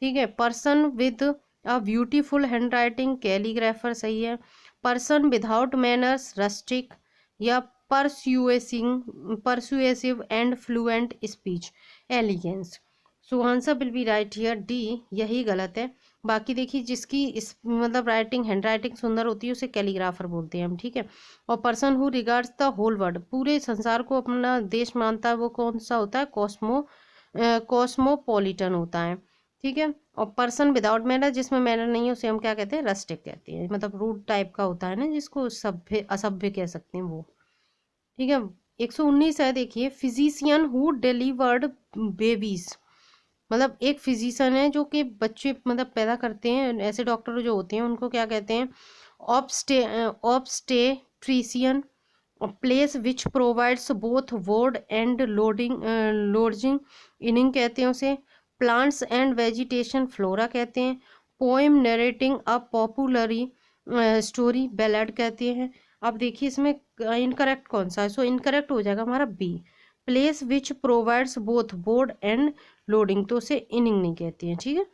ठीक है। Person with a beautiful hand writing, calligrapher सही है। Person without manners, rustic. या persuasive and fluent speech, elegance. So answer will be right here D, यही गलत है। बाकी देखिए जिसकी इस मतलब राइटिंग हैंड राइटिंग सुंदर होती है उसे कैलीग्राफर बोलते हैं हम, ठीक है। और person who regards the whole world, पूरे संसार को अपना देश मानता है, वो कौन सा होता है, कॉस्मोपॉलिटन होता है, ठीक है। और पर्सन विदाउट मैनर, जिसमें मैनर नहीं है उसे हम क्या कहते हैं, रस्टिक कहते हैं, मतलब रूड टाइप का होता है ना, जिसको सभ्य असभ्य कह सकते हैं वो, ठीक है। 119 है, देखिए फिजिशियन हु डिलीवर्ड बेबीज, मतलब एक फिजिशियन है जो कि बच्चे मतलब पैदा करते हैं, ऐसे डॉक्टर जो होते हैं उनको क्या कहते हैं, obstetrician. Place which provides both board and lodging, inning कहते हैं उसे। प्लांट्स एंड वेजिटेशन, फ्लोरा कहते हैं। Poem narrating a popular story, ballad कहते हैं। अब देखिए इसमें इनकरेक्ट कौन सा है, सो इनकरेक्ट हो जाएगा हमारा B, place which provides both board and lodging, तो उसे इनिंग नहीं कहती है, ठीक है।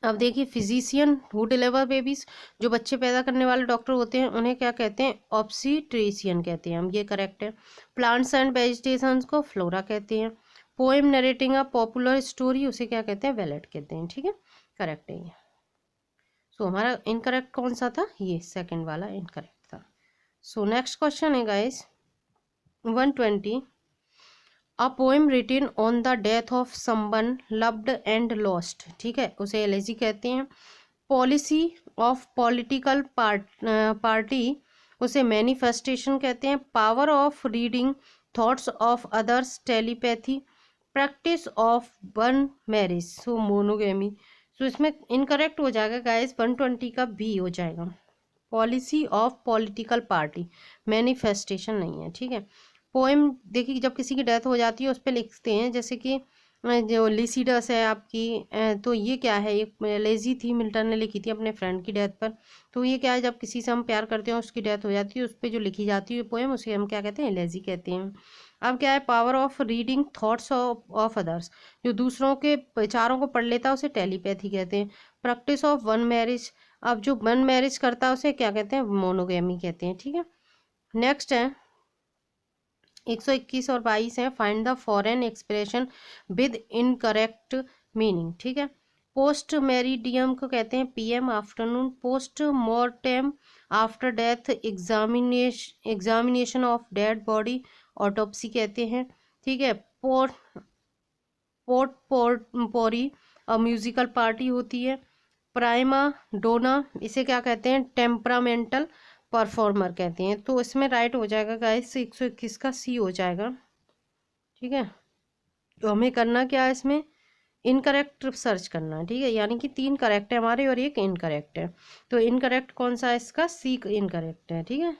अब देखिए फिजिशियन हु डिलीवर बेबीज, जो बच्चे पैदा करने वाले डॉक्टर होते हैं उन्हें क्या कहते हैं, ऑब्स्टेट्रिशियन कहते हैं हम, ये करेक्ट है। प्लांट्स एंड वेजिटेशंस को फ्लोरा कहते हैं। Poem narrating a popular story, उसे क्या कहते हैं, बैलेड कहते हैं, ठीक है, करेक्ट है ये। सो हमारा इनकरेक्ट कौन सा था, ये सेकंड वाला इनकरेक्ट था। सो नेक्स्ट क्वेश्चन है guys 120, a poem written on the death of someone loved and lost, ठीक है, उसे एलेजी कहते हैं। पॉलिसी ऑफ पॉलिटिकल पार्टी, उसे मैनिफेस्टेशन कहते हैं। Power of reading thoughts of others, telepathy. Practice of one marriage, so monogamy. So इसमें incorrect हो जाएगा गाइस 120 का बी हो जाएगा, policy of political party, manifestation नहीं है, ठीक है। पोएम देखिए जब किसी की डेथ हो जाती है उस पर लिखते हैं, जैसे कि जो लिसिडस है आपकी, तो ये क्या है, एक लेजी थी, मिल्टन ने लिखी थी अपने फ्रेंड की डेथ पर। तो ये क्या है, जब किसी से हम प्यार करते हैं उसकी डेथ हो जाती है, उस पर जो लिखी जाती है पोएम उसे हम क्या कहते हैं, लेजी कहते हैं। अब क्या है, power of reading thoughts of others, जो दूसरों के विचारों को पढ़ लेता है उसे टेलीपैथी कहते हैं। प्रैक्टिस ऑफ वन मैरिज, अब जो वन मैरिज करता है उसे क्या कहते हैं, मोनोगेमी कहते हैं। ठीक है, नेक्स्ट है 121 और 22 है, find the foreign expression with incorrect meaning. ठीक है, पोस्ट मेरिडियम को कहते हैं PM afternoon, post mortem after death, examination of dead body autopsy कहते हैं। ठीक है, पोरी म्यूजिकल पार्टी होती है। प्राइमा डोना, इसे क्या कहते हैं, टेम्परामेंटल परफॉर्मर कहते हैं। तो इसमें राइट हो जाएगा गाइस 121 का सी हो जाएगा। ठीक है, तो हमें करना क्या है, इसमें इनकरेक्ट सर्च करना है। ठीक है, यानी कि 3 करेक्ट है हमारे और 1 इनकरेक्ट है। तो इनकरेक्ट कौन सा है, इसका सी इनकरेक्ट है। ठीक है,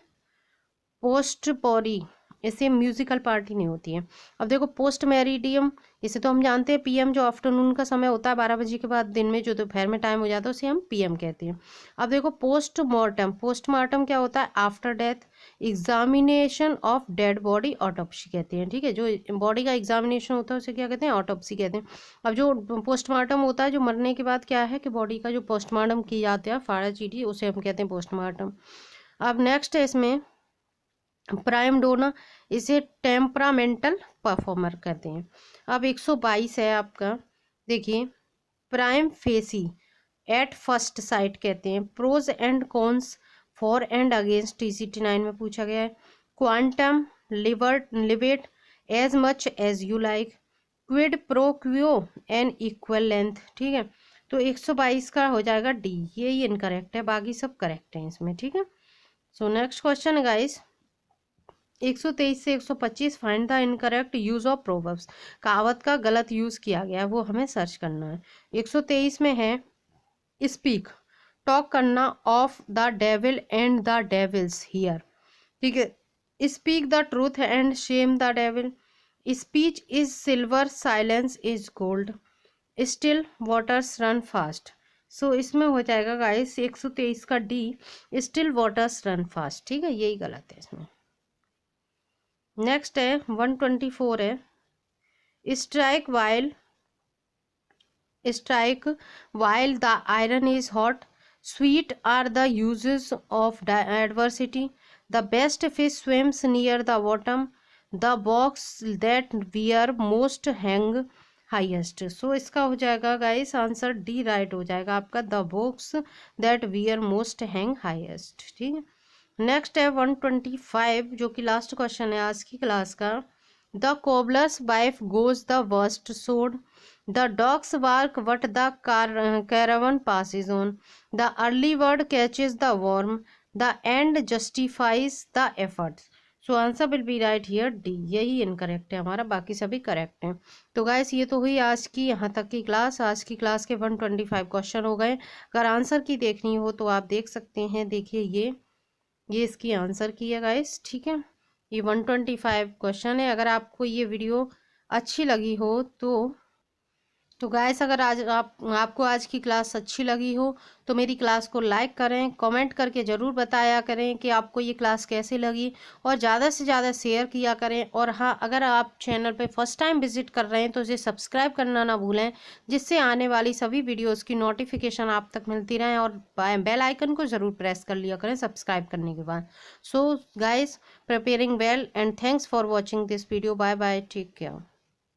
पोस्ट पोरी, इसे म्यूजिकल पार्टी नहीं होती है। अब देखो पोस्ट मेरिडियम, इसे तो हम जानते हैं पीएम, जो आफ्टरनून का समय होता है 12 बजे के बाद, दिन में जो दोपहर में टाइम हो जाता है उसे हम पीएम कहते हैं। अब देखो पोस्ट मॉर्टम, पोस्ट मार्टम क्या होता है, after death, examination of dead body autopsy कहते हैं। ठीक है, जो बॉडी का एग्जामिनेशन होता है उसे क्या कहते हैं, ऑटोप्सी कहते हैं। अब जो पोस्टमार्टम होता है, जो मरने के बाद क्या है कि बॉडी का जो पोस्टमार्टम किया जाता है फाड़ा चीटी, उसे हम कहते हैं पोस्टमार्टम। अब नेक्स्ट है इसमें प्राइम डोना, इसे टेम्परामेंटल परफॉर्मर कहते हैं। अब 122 है आपका, देखिए prima facie at first sight कहते हैं। Pros and cons for and against TCT9 में पूछा गया है। Quantum libet as much as you like, quid pro quo an equal length. ठीक है, तो 122 का हो जाएगा डी, ये इनकरेक्ट है, बाकी सब करेक्ट है इसमें। ठीक है, सो नेक्स्ट क्वेश्चन है गाइस 123 से 125, find the incorrect use of proverbs, कहावत का गलत यूज किया गया है वो हमें सर्च करना है। 123 में है स्पीक, टॉक करना, of the devil and the devils here. ठीक है, speak the truth and shame the devil, speech is silver silence is gold, still waters run fast. So इसमें हो जाएगा गाइस 123 का D, still waters run fast. ठीक है, यही गलत है इसमें। नेक्स्ट है 124 है, strike while the iron is hot, sweet are the uses of adversity, the best fish swims near the bottom, the boughs that bear most hang highest. So इसका हो जाएगा गाइस आंसर डी राइट हो जाएगा आपका, the boughs that bear most hang highest. ठीक है, next है 125 जो कि लास्ट क्वेश्चन है आज की क्लास का। The cobbler's wife goes the worst shod, the dogs bark but the caravan passes on, the early bird catches the worm, the end justifies the efforts. So answer will be right here D, यही incorrect है हमारा, बाकी सभी correct हैं। तो guys ये तो हुई आज की यहाँ तक की क्लास। आज की क्लास के 125 क्वेश्चन हो गए। अगर आंसर की देखनी हो तो आप देख सकते हैं, देखिए ये इसकी आंसर की है गाइस। ठीक है, ये 125 क्वेश्चन है। अगर आपको ये वीडियो अच्छी लगी हो तो गाइस अगर आपको आज की क्लास अच्छी लगी हो तो मेरी क्लास को लाइक करें, कमेंट करके ज़रूर बताया करें कि आपको ये क्लास कैसे लगी, और ज़्यादा से ज़्यादा शेयर किया करें। और हाँ, अगर आप चैनल पे फर्स्ट टाइम विजिट कर रहे हैं तो इसे सब्सक्राइब करना ना भूलें, जिससे आने वाली सभी वीडियोज़ की नोटिफिकेशन आप तक मिलती रहें, और बेल आइकन को ज़रूर प्रेस कर लिया करें सब्सक्राइब करने के बाद। So guys, preparing well and thanks for watching this video. Bye bye, take care.